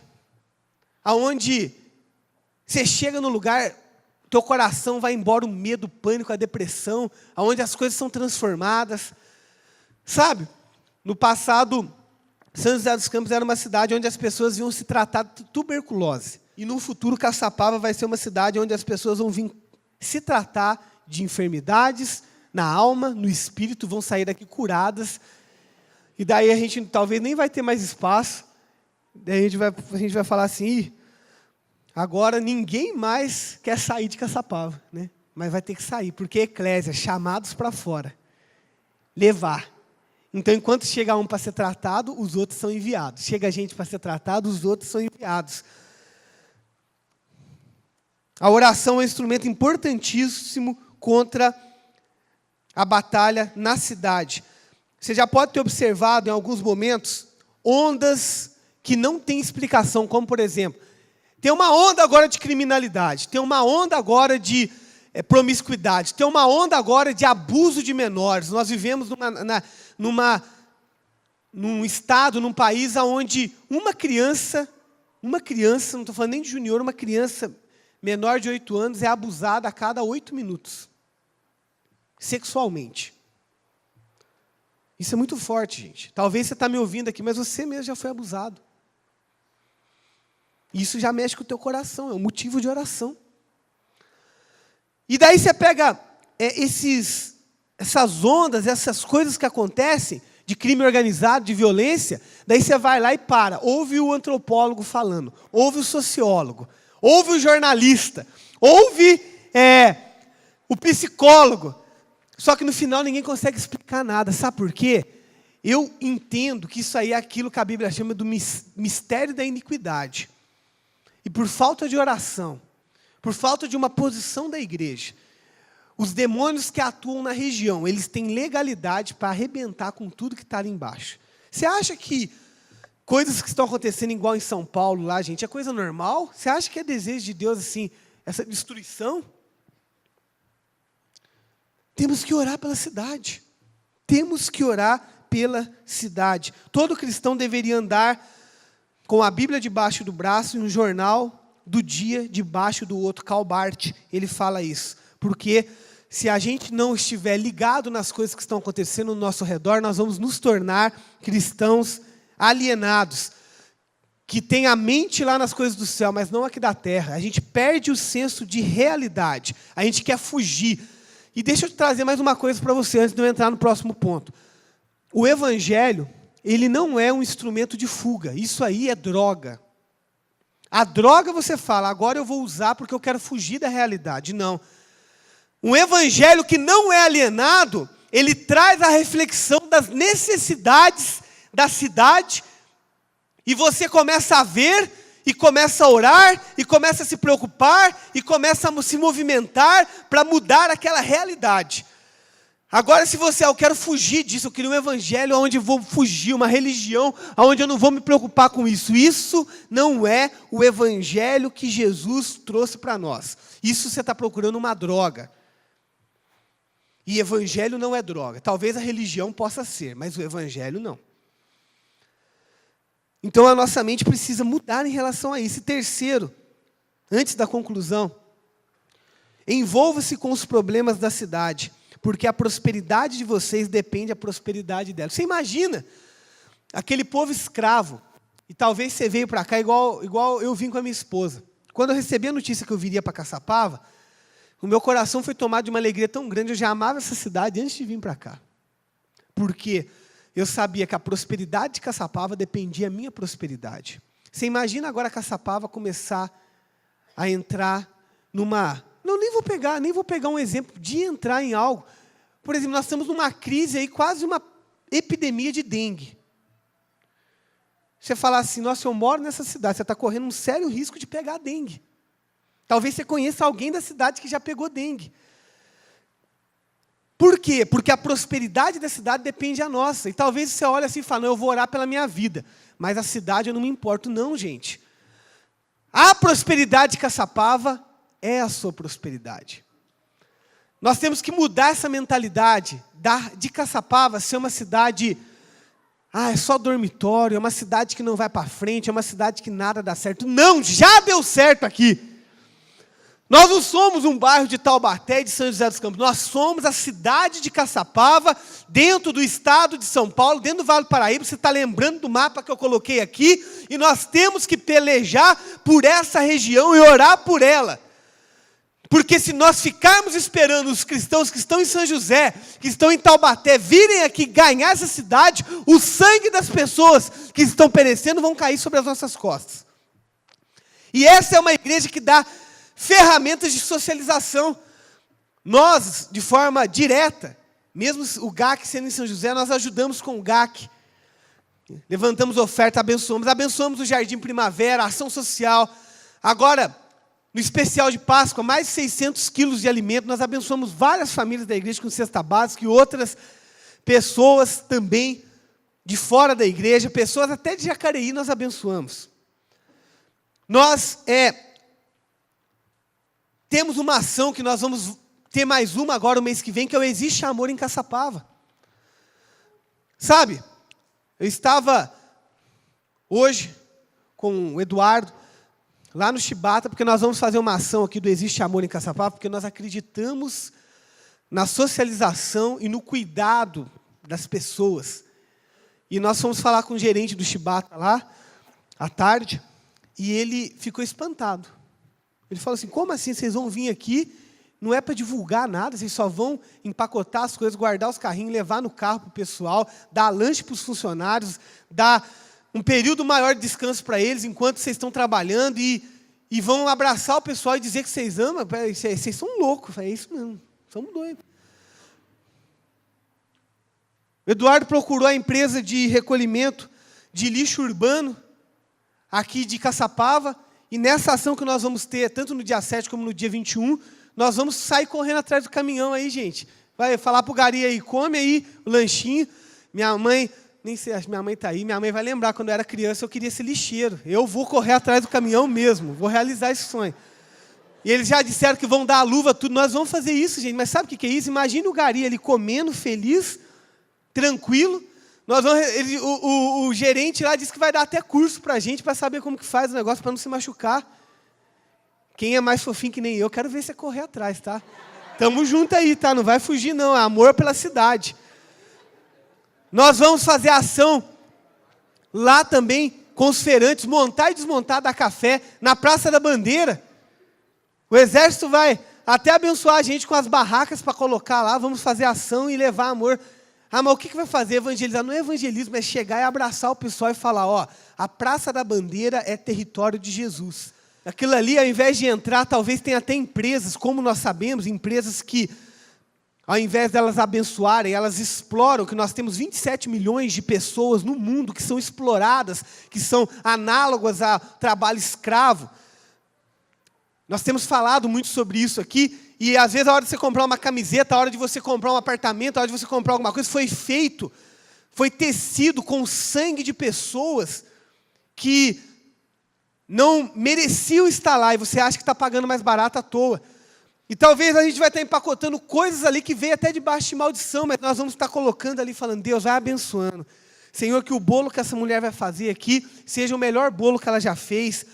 Onde você chega no lugar, teu coração vai embora o medo, o pânico, a depressão, aonde as coisas são transformadas. Sabe, no passado, São José dos Campos era uma cidade onde as pessoas iam se tratar de tuberculose. E no futuro, Caçapava vai ser uma cidade onde as pessoas vão vir se tratar de enfermidades na alma, no espírito, vão sair daqui curadas. E daí a gente talvez nem vai ter mais espaço. Daí a gente vai falar assim, agora ninguém mais quer sair de Caçapava, né? Mas vai ter que sair, porque eclésia, chamados para fora, levar. Então, enquanto chega um para ser tratado, os outros são enviados. Chega gente para ser tratado, os outros são enviados. A oração é um instrumento importantíssimo contra a batalha na cidade. Você já pode ter observado em alguns momentos ondas que não têm explicação, como por exemplo, tem uma onda agora de criminalidade, tem uma onda agora de promiscuidade, tem uma onda agora de abuso de menores. Nós vivemos num estado, num país onde uma criança, não estou falando nem de junior, uma criança menor de 8 anos é abusada a cada 8 minutos, sexualmente. Isso é muito forte, gente. Talvez você está me ouvindo aqui, mas você mesmo já foi abusado. Isso já mexe com o teu coração, é um motivo de oração. E daí você pega essas ondas, essas coisas que acontecem, de crime organizado, de violência, daí você vai lá e para. Ouve o antropólogo falando, ouve o sociólogo, ouve o jornalista, ouve o psicólogo. Só que no final ninguém consegue explicar nada. Sabe por quê? Eu entendo que isso aí é aquilo que a Bíblia chama do mistério da iniquidade. E por falta de oração, por falta de uma posição da igreja, os demônios que atuam na região, eles têm legalidade para arrebentar com tudo que está ali embaixo. Você acha que coisas que estão acontecendo igual em São Paulo lá, gente, é coisa normal? Você acha que é desejo de Deus, assim, essa destruição? Temos que orar pela cidade. Temos que orar pela cidade. Todo cristão deveria andar com a Bíblia debaixo do braço e um jornal do dia debaixo do outro. Karl Barth, ele fala isso. Porque se a gente não estiver ligado nas coisas que estão acontecendo no nosso redor, nós vamos nos tornar cristãos alienados, que têm a mente lá nas coisas do céu, mas não aqui da terra. A gente perde o senso de realidade. A gente quer fugir. E deixa eu te trazer mais uma coisa para você, antes de eu entrar no próximo ponto. O evangelho, ele não é um instrumento de fuga. Isso aí é droga. A droga você fala, agora eu vou usar porque eu quero fugir da realidade. Não. Um evangelho que não é alienado, ele traz a reflexão das necessidades da cidade, e você começa a ver, e começa a orar, e começa a se preocupar, e começa a se movimentar para mudar aquela realidade. Agora, se você, eu quero fugir disso, eu queria um evangelho onde eu vou fugir, uma religião onde eu não vou me preocupar com isso. Isso não é o evangelho que Jesus trouxe para nós. Isso você está procurando uma droga. E evangelho não é droga. Talvez a religião possa ser, mas o evangelho não. Então a nossa mente precisa mudar em relação a isso. E terceiro, antes da conclusão, envolva-se com os problemas da cidade, porque a prosperidade de vocês depende da prosperidade dela. Você imagina aquele povo escravo, e talvez você veio para cá igual eu vim com a minha esposa. Quando eu recebi a notícia que eu viria para Caçapava, o meu coração foi tomado de uma alegria tão grande, eu já amava essa cidade antes de vir para cá. Porque eu sabia que a prosperidade de Caçapava dependia da minha prosperidade. Você imagina agora Caçapava começar a entrar numa... Não, nem vou pegar um exemplo de entrar em algo. Por exemplo, nós estamos numa crise aí, quase uma epidemia de dengue. Você fala assim, nossa, eu moro nessa cidade, você está correndo um sério risco de pegar dengue. Talvez você conheça alguém da cidade que já pegou dengue. Por quê? Porque a prosperidade da cidade depende da nossa. E talvez você olhe assim e fale, não, eu vou orar pela minha vida. Mas a cidade eu não me importo. Não, gente. A prosperidade de Caçapava é a sua prosperidade. Nós temos que mudar essa mentalidade de Caçapava ser uma cidade, é só dormitório, é uma cidade que não vai para frente, é uma cidade que nada dá certo. Não, já deu certo aqui. Nós não somos um bairro de Taubaté e de São José dos Campos. Nós somos a cidade de Caçapava, dentro do estado de São Paulo, dentro do Vale do Paraíba. Você está lembrando do mapa que eu coloquei aqui? E nós temos que pelejar por essa região e orar por ela. Porque se nós ficarmos esperando os cristãos que estão em São José, que estão em Taubaté, virem aqui ganhar essa cidade, o sangue das pessoas que estão perecendo vão cair sobre as nossas costas. E essa é uma igreja que dá ferramentas de socialização. Nós, de forma direta, mesmo o GAC sendo em São José, nós ajudamos com o GAC. Levantamos oferta, abençoamos o Jardim Primavera, a ação social. Agora, no especial de Páscoa, mais de 600 quilos de alimento, nós abençoamos várias famílias da igreja com cesta básica e outras pessoas também de fora da igreja, pessoas até de Jacareí nós abençoamos. Nós temos uma ação que nós vamos ter mais uma agora o mês que vem, que é o Existe Amor em Caçapava. Sabe, eu estava hoje com o Eduardo, lá no Chibata, porque nós vamos fazer uma ação aqui do Existe Amor em Caçapava, porque nós acreditamos na socialização e no cuidado das pessoas. E nós fomos falar com o gerente do Chibata lá, à tarde, e ele ficou espantado. Ele falou assim, como assim vocês vão vir aqui, não é para divulgar nada, vocês só vão empacotar as coisas, guardar os carrinhos, levar no carro para o pessoal, dar lanche para os funcionários, dar um período maior de descanso para eles, enquanto vocês estão trabalhando, e vão abraçar o pessoal e dizer que vocês amam, vocês são loucos, é isso mesmo, somos doidos. O Eduardo procurou a empresa de recolhimento de lixo urbano, aqui de Caçapava, e nessa ação que nós vamos ter, tanto no dia 7 como no dia 21, nós vamos sair correndo atrás do caminhão aí, gente. Vai falar pro Gari aí, come aí o lanchinho. Minha mãe, nem sei, acho que minha mãe está aí, minha mãe vai lembrar, quando eu era criança eu queria ser lixeiro. Eu vou correr atrás do caminhão mesmo, vou realizar esse sonho. E eles já disseram que vão dar a luva, tudo, nós vamos fazer isso, gente. Mas sabe o que é isso? Imagine o Gari ali comendo, feliz, tranquilo. Nós vamos, o gerente lá disse que vai dar até curso para a gente, para saber como que faz o negócio, para não se machucar. Quem é mais fofinho que nem eu, quero ver você correr atrás, tá? Tamo junto aí, tá? Não vai fugir não, é amor pela cidade. Nós vamos fazer ação lá também, com os feirantes, montar e desmontar da café, na Praça da Bandeira. O exército vai até abençoar a gente com as barracas para colocar lá, vamos fazer ação e levar amor. Ah, mas o que vai fazer? Evangelizar? Não é evangelismo, é chegar e abraçar o pessoal e falar, ó, a Praça da Bandeira é território de Jesus. Aquilo ali, ao invés de entrar, talvez tenha até empresas, como nós sabemos, empresas que, ao invés delas abençoarem, elas exploram, que nós temos 27 milhões de pessoas no mundo que são exploradas, que são análogas a trabalho escravo. Nós temos falado muito sobre isso aqui, e às vezes a hora de você comprar uma camiseta, a hora de você comprar um apartamento, a hora de você comprar alguma coisa, foi feito, foi tecido com sangue de pessoas que não mereciam estar lá, e você acha que está pagando mais barato à toa. E talvez a gente vai estar empacotando coisas ali que veio até debaixo de maldição, mas nós vamos estar colocando ali, falando, Deus, vai abençoando. Senhor, que o bolo que essa mulher vai fazer aqui seja o melhor bolo que ela já fez.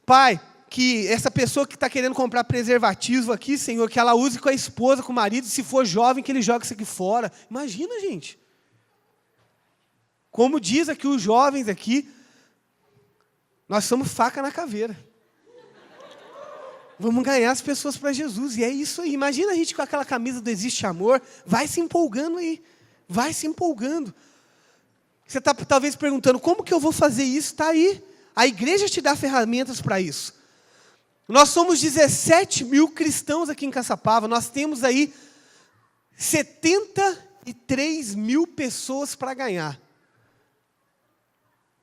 Pai, que essa pessoa que está querendo comprar preservativo aqui, Senhor, que ela use com a esposa, com o marido, e se for jovem, que ele jogue isso aqui fora. Imagina, gente. Como diz aqui os jovens aqui, nós somos faca na caveira. Vamos ganhar as pessoas para Jesus, e é isso aí. Imagina a gente com aquela camisa do Existe Amor, vai se empolgando aí, vai se empolgando. Você está talvez perguntando, como que eu vou fazer isso? Está aí, a igreja te dá ferramentas para isso. Nós somos 17 mil cristãos aqui em Caçapava, nós temos aí 73 mil pessoas para ganhar.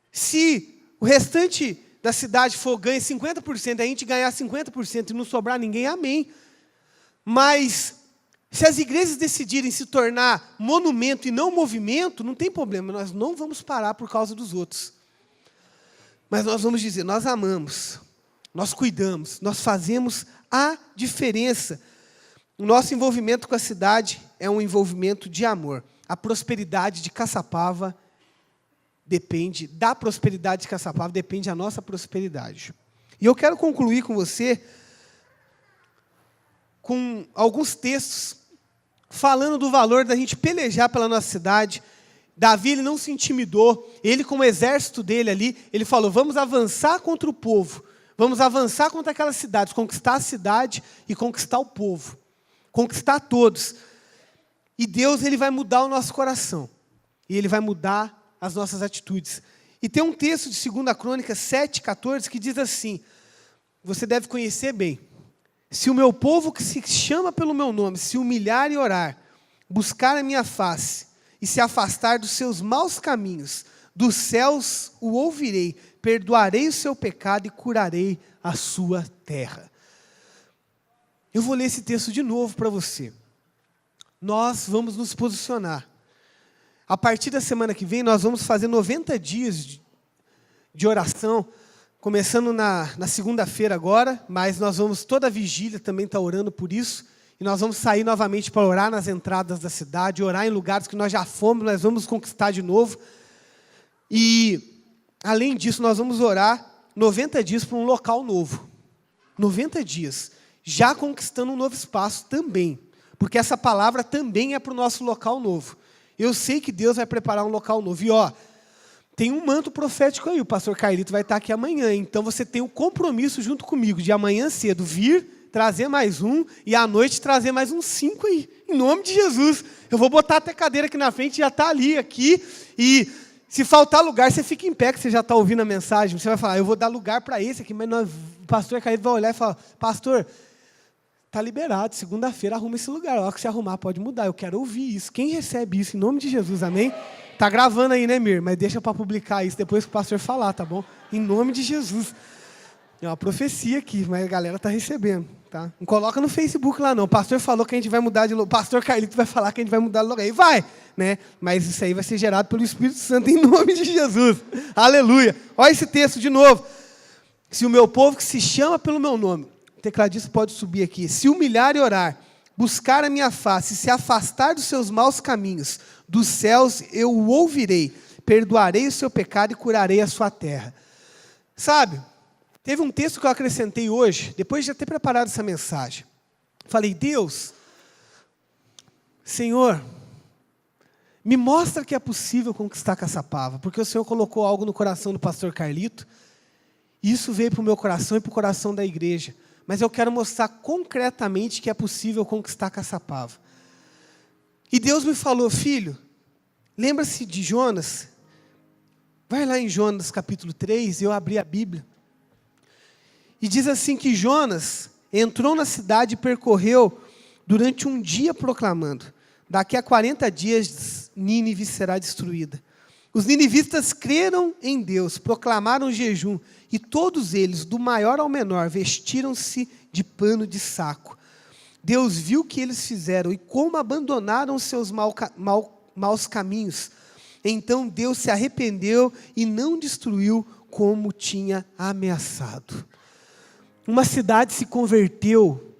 Se o restante da cidade for ganho 50%, a gente ganhar 50% e não sobrar ninguém, amém. Mas, se as igrejas decidirem se tornar monumento e não movimento, não tem problema, nós não vamos parar por causa dos outros. Mas nós vamos dizer, nós amamos, nós cuidamos, nós fazemos a diferença. O nosso envolvimento com a cidade é um envolvimento de amor. A prosperidade de Caçapava depende da prosperidade de Caçapava, depende da nossa prosperidade. E eu quero concluir com você com alguns textos falando do valor da gente pelejar pela nossa cidade. Davi, ele não se intimidou, ele com o exército dele ali, ele falou, vamos avançar contra o povo, vamos avançar contra aquelas cidades, conquistar a cidade e conquistar o povo, conquistar todos. E Deus, ele vai mudar o nosso coração, e ele vai mudar as nossas atitudes. E tem um texto de 2 Crônicas 7,14 que diz assim, você deve conhecer bem, se o meu povo que se chama pelo meu nome, se humilhar e orar, buscar a minha face, e se afastar dos seus maus caminhos, dos céus o ouvirei, perdoarei o seu pecado e curarei a sua terra. Eu vou ler esse texto de novo para você. Nós vamos nos posicionar. A partir da semana que vem, nós vamos fazer 90 dias de oração, começando na segunda-feira agora, mas nós vamos, toda a vigília também estar orando por isso, e nós vamos sair novamente para orar nas entradas da cidade, orar em lugares que nós já fomos, nós vamos conquistar de novo. E, além disso, nós vamos orar 90 dias para um local novo. 90 dias, já conquistando um novo espaço também, porque essa palavra também é para o nosso local novo. Eu sei que Deus vai preparar um local novo. E, tem um manto profético aí, o pastor Carlito vai estar aqui amanhã, então você tem um compromisso junto comigo, de amanhã cedo vir, trazer mais um, e à noite trazer mais uns 5 aí, em nome de Jesus. Eu vou botar até cadeira aqui na frente, já está ali, aqui, e se faltar lugar, você fica em pé, que você já está ouvindo a mensagem, você vai falar, eu vou dar lugar para esse aqui, mas o pastor Carlito vai olhar e falar, pastor, está liberado, segunda-feira arruma esse lugar, a hora que você arrumar pode mudar, eu quero ouvir isso. Quem recebe isso, em nome de Jesus, amém? Está gravando aí, né, Mir? Mas deixa para publicar isso depois que o pastor falar, tá bom? Em nome de Jesus. É uma profecia aqui, mas a galera está recebendo, tá? Não coloca no Facebook lá, não. O pastor falou que a gente vai mudar de lugar. O pastor Carlito vai falar que a gente vai mudar de lugar. E vai, né? Mas isso aí vai ser gerado pelo Espírito Santo em nome de Jesus. Aleluia. Olha esse texto de novo. Se o meu povo que se chama pelo meu nome, o tecladista pode subir aqui, se humilhar e orar, buscar a minha face, se afastar dos seus maus caminhos, dos céus eu o ouvirei, perdoarei o seu pecado e curarei a sua terra. Sabe, teve um texto que eu acrescentei hoje, depois de já ter preparado essa mensagem. Falei, Deus, Senhor, me mostra que é possível conquistar Caçapava, porque o Senhor colocou algo no coração do pastor Carlito, e isso veio para o meu coração e para o coração da igreja. Mas eu quero mostrar concretamente que é possível conquistar Caçapava. E Deus me falou, filho, lembra-se de Jonas? Vai lá em Jonas capítulo 3, eu abri a Bíblia. E diz assim que Jonas entrou na cidade e percorreu durante um dia proclamando, daqui a 40 dias Nínive será destruída. Os ninivistas creram em Deus, proclamaram jejum, e todos eles, do maior ao menor, vestiram-se de pano de saco. Deus viu o que eles fizeram e como abandonaram os seus maus caminhos. Então Deus se arrependeu e não destruiu como tinha ameaçado. Uma cidade se converteu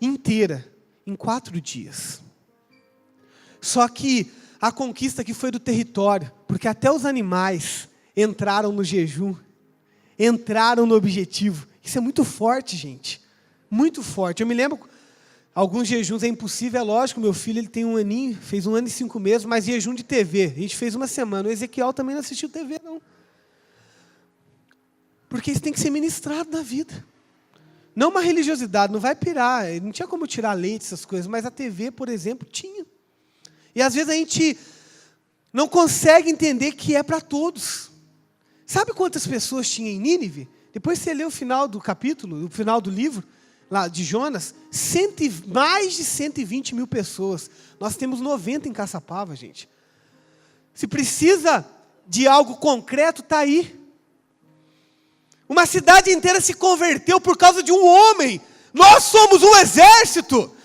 inteira em 4 dias. Só que a conquista que foi do território, porque até os animais entraram no jejum, entraram no objetivo. Isso é muito forte, gente. Muito forte. Eu me lembro, alguns jejuns é impossível, é lógico, meu filho ele tem 1 aninho, fez 1 ano e 5 meses, mas jejum de TV. A gente fez 1 semana. O Ezequiel também não assistiu TV, não. Porque isso tem que ser ministrado na vida. Não uma religiosidade, não vai pirar. Não tinha como tirar leite, essas coisas, mas a TV, por exemplo, tinha. E às vezes a gente não consegue entender que é para todos. Sabe quantas pessoas tinha em Nínive? Depois você lê o final do capítulo, o final do livro, lá de Jonas, mais de 120 mil pessoas. Nós temos 90 em Caçapava, gente. Se precisa de algo concreto, está aí. Uma cidade inteira se converteu por causa de um homem. Nós somos um exército.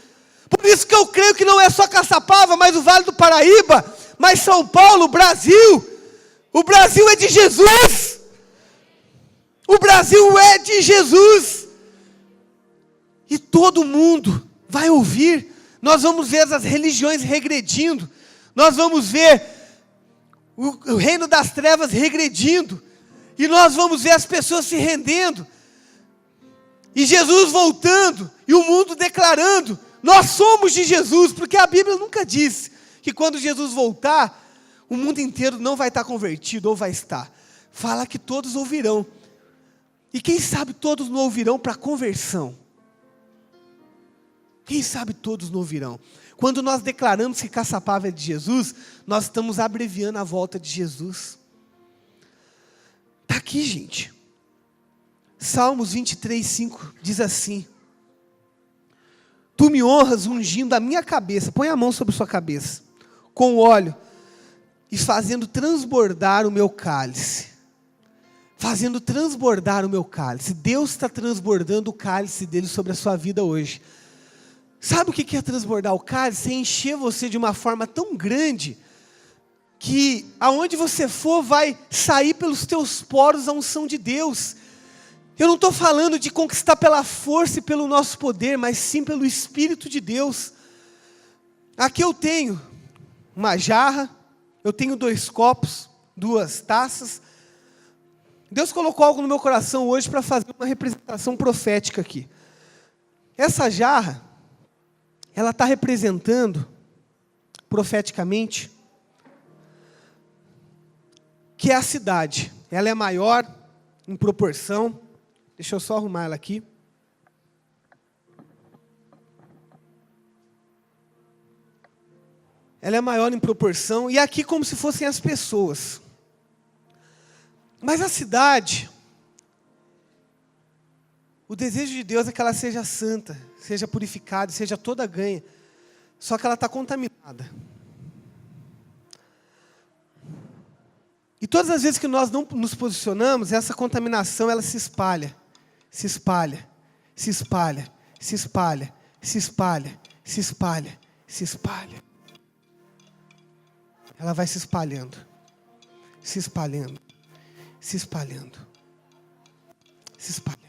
Por isso que eu creio que não é só Caçapava, mas o Vale do Paraíba, mas São Paulo, Brasil. O Brasil é de Jesus. O Brasil é de Jesus. E todo mundo vai ouvir. Nós vamos ver as religiões regredindo. Nós vamos ver o reino das trevas regredindo. E nós vamos ver as pessoas se rendendo. E Jesus voltando, e o mundo declarando, nós somos de Jesus, porque a Bíblia nunca disse que quando Jesus voltar, o mundo inteiro não vai estar convertido, ou vai estar. Fala que todos ouvirão. E quem sabe todos não ouvirão para conversão. Quem sabe todos não ouvirão. Quando nós declaramos que Caçapava é de Jesus, nós estamos abreviando a volta de Jesus. Está aqui, gente. Salmos 23:5 diz assim: Tu me honras ungindo a minha cabeça, põe a mão sobre sua cabeça, com óleo, e fazendo transbordar o meu cálice. Fazendo transbordar o meu cálice. Deus está transbordando o cálice dele sobre a sua vida hoje. Sabe o que é transbordar o cálice? É encher você de uma forma tão grande, que aonde você for vai sair pelos teus poros a unção de Deus. Eu não estou falando de conquistar pela força e pelo nosso poder, mas sim pelo Espírito de Deus. Aqui eu tenho uma jarra, eu tenho 2 copos, 2 taças. Deus colocou algo no meu coração hoje para fazer uma representação profética aqui. Essa jarra, ela está representando, profeticamente, que é a cidade. Ela é maior em proporção. Deixa eu só arrumar ela aqui. Ela é maior em proporção, e aqui como se fossem as pessoas. Mas a cidade, o desejo de Deus é que ela seja santa, seja purificada, seja toda ganha. Só que ela está contaminada. E todas as vezes que nós não nos posicionamos, essa contaminação ela se espalha, se espalha, se espalha, se espalha, se espalha, se espalha, se espalha. Ela vai se espalhando, se espalhando, se espalhando, se espalhando.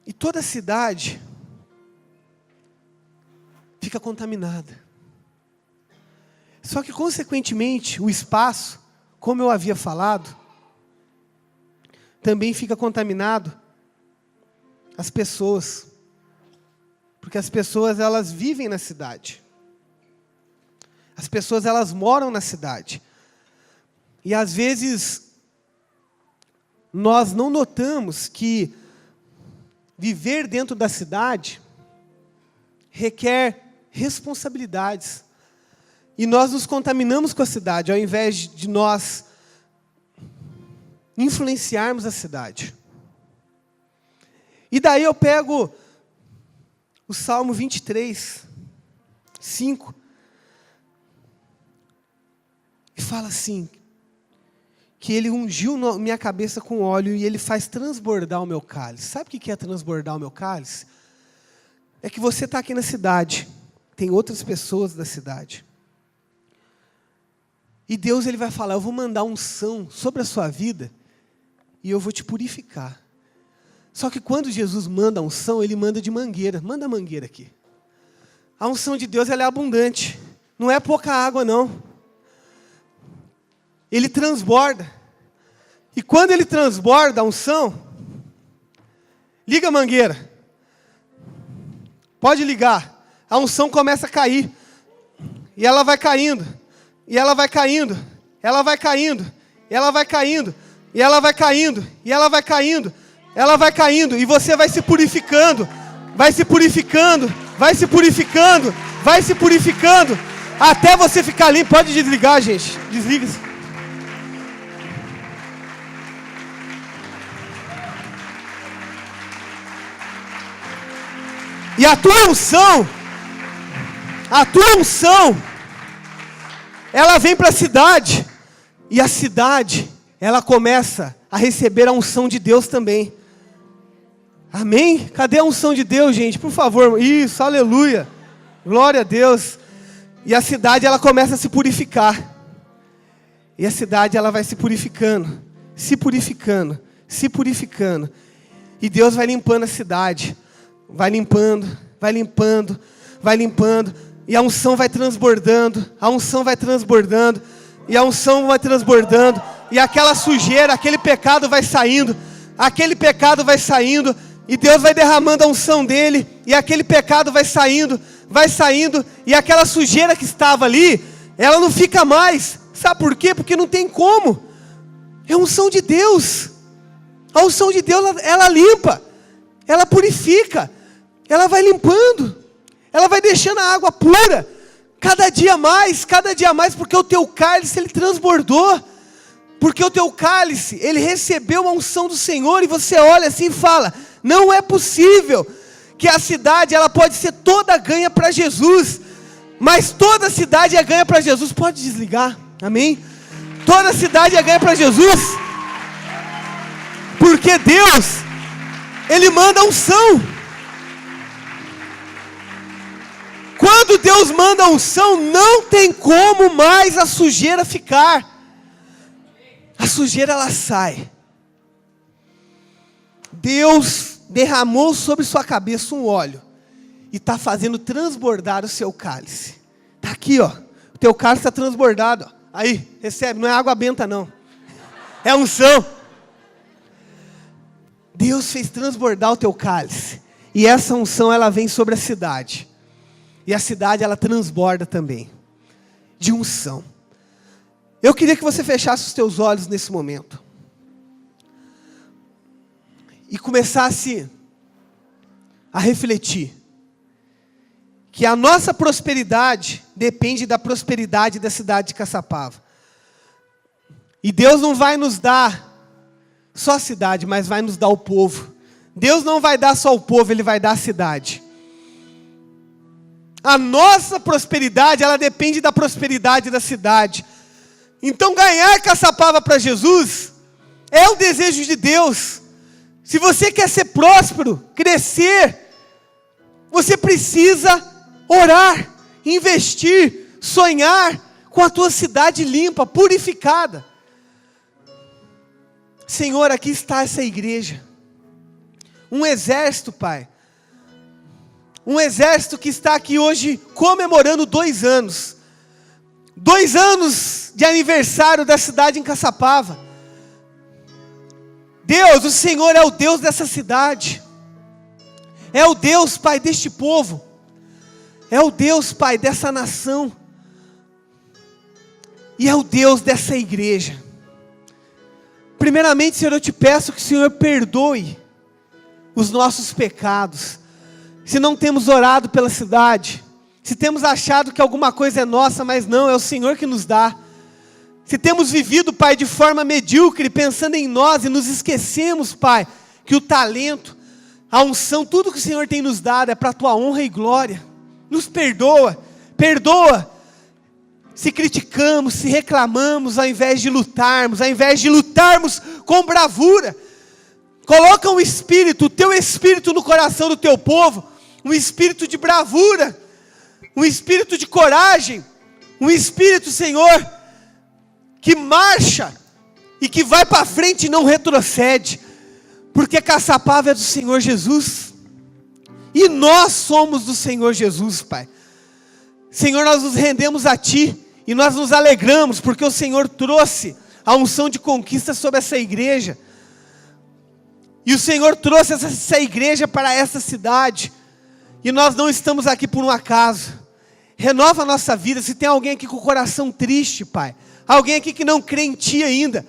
E toda a cidade fica contaminada. Só que, consequentemente, o espaço, como eu havia falado, também fica contaminado as pessoas. Porque as pessoas, elas vivem na cidade. As pessoas, elas moram na cidade. E, às vezes, nós não notamos que viver dentro da cidade requer responsabilidades. E nós nos contaminamos com a cidade, ao invés de nós influenciarmos a cidade. E daí eu pego o Salmo 23:5, e fala assim, que Ele ungiu minha cabeça com óleo e Ele faz transbordar o meu cálice. Sabe o que é transbordar o meu cálice? É que você está aqui na cidade, tem outras pessoas da cidade. E Deus, Ele vai falar, eu vou mandar unção sobre a sua vida e eu vou te purificar. Só que quando Jesus manda a unção, Ele manda de mangueira. Manda a mangueira aqui. A unção de Deus, ela é abundante. Não é pouca água, não. Ele transborda. E quando Ele transborda a unção, liga a mangueira. Pode ligar. A unção começa a cair. E ela vai caindo. E ela vai caindo, ela vai caindo, ela vai caindo, e ela vai caindo, e ela vai caindo, ela vai caindo, e você vai se purificando, vai se purificando, vai se purificando, vai se purificando, até você ficar limpo. Pode desligar, gente, desliga-se. E a tua unção, ela vem para a cidade, e a cidade, ela começa a receber a unção de Deus também. Amém? Cadê a unção de Deus, gente? Por favor, isso, aleluia, glória a Deus. E a cidade, ela começa a se purificar. E a cidade, ela vai se purificando, se purificando, se purificando. E Deus vai limpando a cidade, vai limpando, vai limpando, vai limpando. E a unção vai transbordando, a unção vai transbordando, e a unção vai transbordando, e aquela sujeira, aquele pecado vai saindo, aquele pecado vai saindo, e Deus vai derramando a unção dele, e aquele pecado vai saindo, e aquela sujeira que estava ali, ela não fica mais. Sabe por quê? Porque não tem como. É a unção de Deus. A unção de Deus, ela limpa, ela purifica, ela vai limpando, ela vai deixando a água pura, cada dia mais, porque o teu cálice, ele transbordou, porque o teu cálice, ele recebeu a unção do Senhor, e você olha assim e fala, não é possível que a cidade, ela pode ser toda ganha para Jesus, mas toda cidade é ganha para Jesus. Pode desligar, amém? Toda cidade é ganha para Jesus, porque Deus, ele manda unção. Quando Deus manda unção, não tem como mais a sujeira ficar. A sujeira, ela sai. Deus derramou sobre sua cabeça um óleo, e está fazendo transbordar o seu cálice. Está aqui, ó. O teu cálice está transbordado, ó. Aí, recebe, não é água benta não, é unção. Deus fez transbordar o teu cálice, e essa unção, ela vem sobre a cidade, e a cidade, ela transborda também, de unção. Eu queria que você fechasse os teus olhos nesse momento, e começasse a refletir, que a nossa prosperidade depende da prosperidade da cidade de Caçapava. E Deus não vai nos dar só a cidade, mas vai nos dar o povo. Deus não vai dar só o povo, Ele vai dar a cidade. A nossa prosperidade, ela depende da prosperidade da cidade. Então ganhar Caçapava para Jesus é o desejo de Deus. Se você quer ser próspero, crescer, você precisa orar, investir, sonhar com a tua cidade limpa, purificada. Senhor, aqui está essa igreja, um exército, Pai, um exército que está aqui hoje comemorando 2 anos, 2 anos de aniversário da cidade em Caçapava. Deus, o Senhor é o Deus dessa cidade, é o Deus, Pai, deste povo, é o Deus, Pai, dessa nação, e é o Deus dessa igreja. Primeiramente, Senhor, eu te peço que o Senhor perdoe os nossos pecados, se não temos orado pela cidade, se temos achado que alguma coisa é nossa, mas não, é o Senhor que nos dá. Se temos vivido, Pai, de forma medíocre, pensando em nós, e nos esquecemos, Pai, que o talento, a unção, tudo que o Senhor tem nos dado é para a tua honra e glória. Nos perdoa, perdoa, se criticamos, se reclamamos, ao invés de lutarmos com bravura. Coloca um espírito, o teu espírito no coração do teu povo, um espírito de bravura, um espírito de coragem, um espírito, Senhor, que marcha e que vai para frente e não retrocede, porque Caçapava é do Senhor Jesus, e nós somos do Senhor Jesus, Pai. Senhor, nós nos rendemos a Ti, e nós nos alegramos, porque o Senhor trouxe a unção de conquista sobre essa igreja, e o Senhor trouxe essa igreja para essa cidade, e nós não estamos aqui por um acaso. Renova a nossa vida. Se tem alguém aqui com o coração triste, Pai, alguém aqui que não crê em Ti ainda,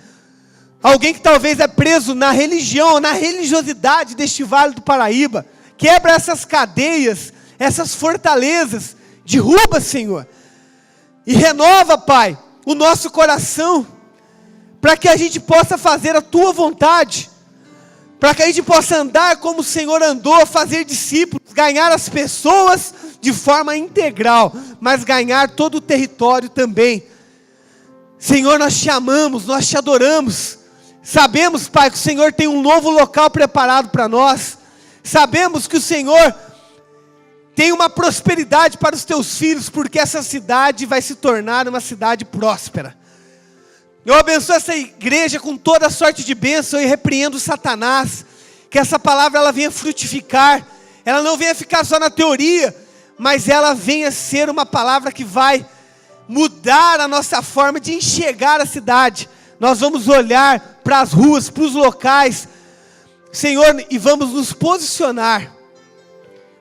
alguém que talvez é preso na religião, na religiosidade deste Vale do Paraíba, quebra essas cadeias, essas fortalezas, derruba, Senhor, e renova, Pai, o nosso coração, para que a gente possa fazer a Tua vontade, para que a gente possa andar como o Senhor andou, fazer discípulos, ganhar as pessoas de forma integral, mas ganhar todo o território também. Senhor, nós Te amamos, nós Te adoramos, sabemos, Pai, que o Senhor tem um novo local preparado para nós, sabemos que o Senhor tem uma prosperidade para os Teus filhos, porque essa cidade vai se tornar uma cidade próspera. Eu abençoo essa igreja com toda a sorte de bênção e repreendo Satanás, que essa palavra ela venha frutificar, ela não venha ficar só na teoria, mas ela venha ser uma palavra que vai mudar a nossa forma de enxergar a cidade. Nós vamos olhar para as ruas, para os locais, Senhor, e vamos nos posicionar,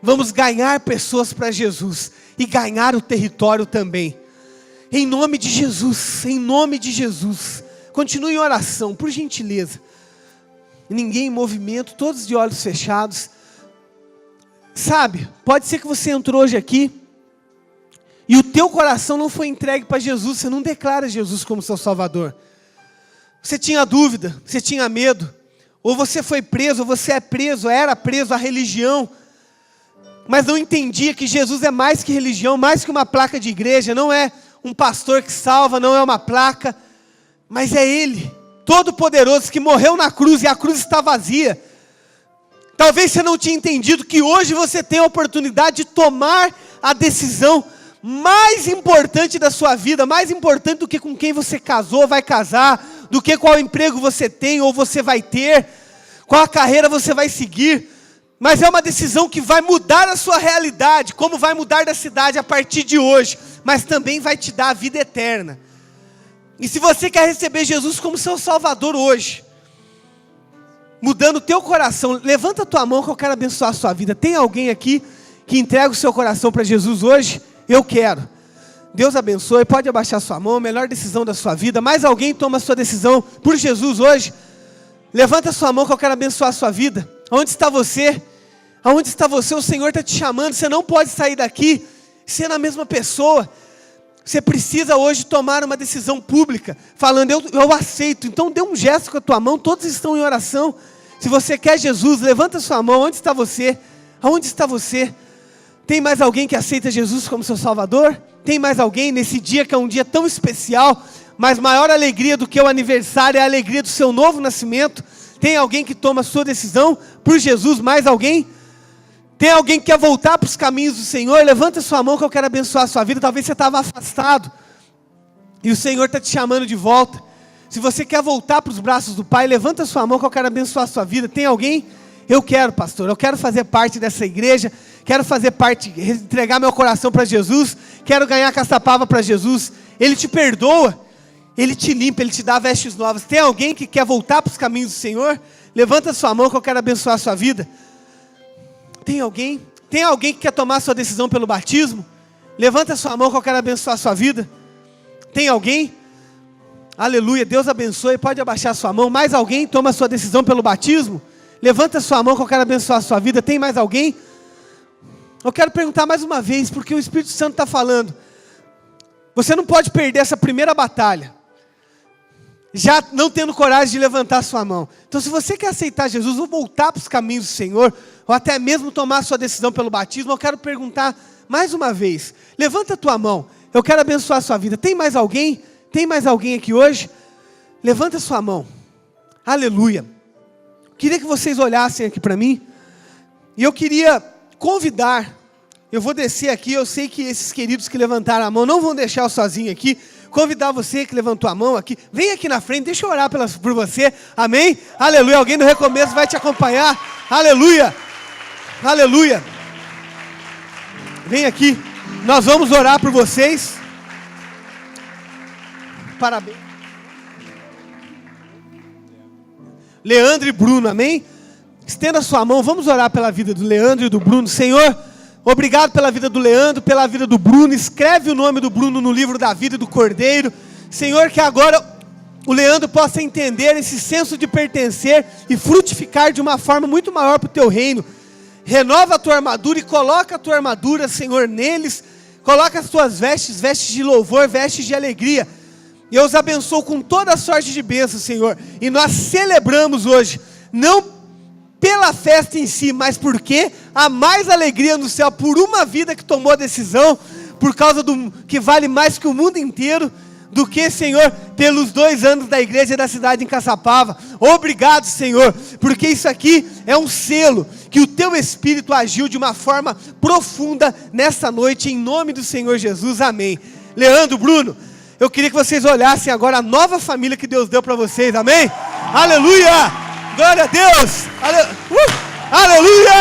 vamos ganhar pessoas para Jesus e ganhar o território também. Em nome de Jesus, em nome de Jesus. Continue em oração, por gentileza. Ninguém em movimento, todos de olhos fechados. Sabe, pode ser que você entrou hoje aqui e o teu coração não foi entregue para Jesus, você não declara Jesus como seu Salvador. Você tinha dúvida, você tinha medo, ou você foi preso, ou você é preso, era preso à religião, mas não entendia que Jesus é mais que religião, mais que uma placa de igreja, não é um pastor que salva, não é uma placa, mas é Ele, Todo-Poderoso, que morreu na cruz e a cruz está vazia. Talvez você não tinha entendido que hoje você tem a oportunidade de tomar a decisão mais importante da sua vida, mais importante do que com quem você casou, vai casar, do que qual emprego você tem ou você vai ter, qual a carreira você vai seguir. Mas é uma decisão que vai mudar a sua realidade, como vai mudar da cidade a partir de hoje, mas também vai te dar a vida eterna. E se você quer receber Jesus como seu Salvador hoje, mudando o teu coração, levanta a tua mão que eu quero abençoar a sua vida. Tem alguém aqui que entrega o seu coração para Jesus hoje? Eu quero. Deus abençoe, pode abaixar sua mão, melhor decisão da sua vida. Mais alguém toma a sua decisão por Jesus hoje? Levanta a sua mão que eu quero abençoar a sua vida. Aonde está você? Aonde está você? O Senhor está te chamando, você não pode sair daqui sendo a mesma pessoa. Você precisa hoje tomar uma decisão pública, falando, eu aceito. Então dê um gesto com a tua mão, todos estão em oração. Se você quer Jesus, levanta a sua mão, onde está você? Aonde está você? Tem mais alguém que aceita Jesus como seu Salvador? Tem mais alguém nesse dia que é um dia tão especial, mas maior alegria do que o aniversário é a alegria do seu novo nascimento? Tem alguém que toma a sua decisão por Jesus? Mais alguém? Tem alguém que quer voltar para os caminhos do Senhor? Levanta sua mão que eu quero abençoar a sua vida. Talvez você estava afastado e o Senhor está te chamando de volta. Se você quer voltar para os braços do Pai, levanta sua mão que eu quero abençoar a sua vida. Tem alguém? Eu quero, pastor, eu quero fazer parte dessa igreja, quero fazer parte, entregar meu coração para Jesus, quero ganhar Caçapava para Jesus. Ele te perdoa, Ele te limpa, Ele te dá vestes novas. Tem alguém que quer voltar para os caminhos do Senhor? Levanta sua mão que eu quero abençoar a sua vida. Tem alguém? Tem alguém que quer tomar a sua decisão pelo batismo? Levanta sua mão que eu quero abençoar a sua vida. Tem alguém? Aleluia, Deus abençoe, pode abaixar sua mão. Mais alguém toma a sua decisão pelo batismo? Levanta sua mão que eu quero abençoar a sua vida. Tem mais alguém? Eu quero perguntar mais uma vez, porque o Espírito Santo está falando. Você não pode perder essa primeira batalha, já não tendo coragem de levantar sua mão. Então se você quer aceitar Jesus, ou voltar para os caminhos do Senhor, ou até mesmo tomar a sua decisão pelo batismo, eu quero perguntar mais uma vez. Levanta a tua mão, eu quero abençoar a sua vida. Tem mais alguém? Tem mais alguém aqui hoje? Levanta a sua mão. Aleluia. Queria que vocês olhassem aqui para mim, e eu queria convidar, eu vou descer aqui, eu sei que esses queridos que levantaram a mão não vão deixar eu sozinho aqui, convidar você que levantou a mão aqui, vem aqui na frente, deixa eu orar por você, amém? Aleluia, alguém no recomeço vai te acompanhar, aleluia, aleluia, vem aqui, nós vamos orar por vocês, parabéns, Leandro e Bruno, amém? Estenda sua mão, vamos orar pela vida do Leandro e do Bruno. Senhor, obrigado pela vida do Leandro, pela vida do Bruno. Escreve o nome do Bruno no livro da vida e do Cordeiro. Senhor, que agora o Leandro possa entender esse senso de pertencer e frutificar de uma forma muito maior para o teu reino. Renova a tua armadura e coloca a tua armadura, Senhor, neles. Coloca as tuas vestes, vestes de louvor, vestes de alegria. E eu os abençoo com toda a sorte de bênção, Senhor. E nós celebramos hoje, não pela festa em si, mas porque há mais alegria no céu por uma vida que tomou a decisão, por causa do que vale mais que o mundo inteiro, do que, Senhor, pelos 2 anos da igreja da cidade em Caçapava. Obrigado, Senhor, porque isso aqui é um selo, que o teu Espírito agiu de uma forma profunda nessa noite, em nome do Senhor Jesus, amém. Leandro, Bruno, eu queria que vocês olhassem agora a nova família que Deus deu para vocês, amém? Aleluia! Glória a Deus! Aleluia!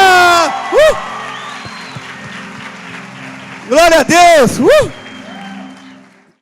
Glória a Deus!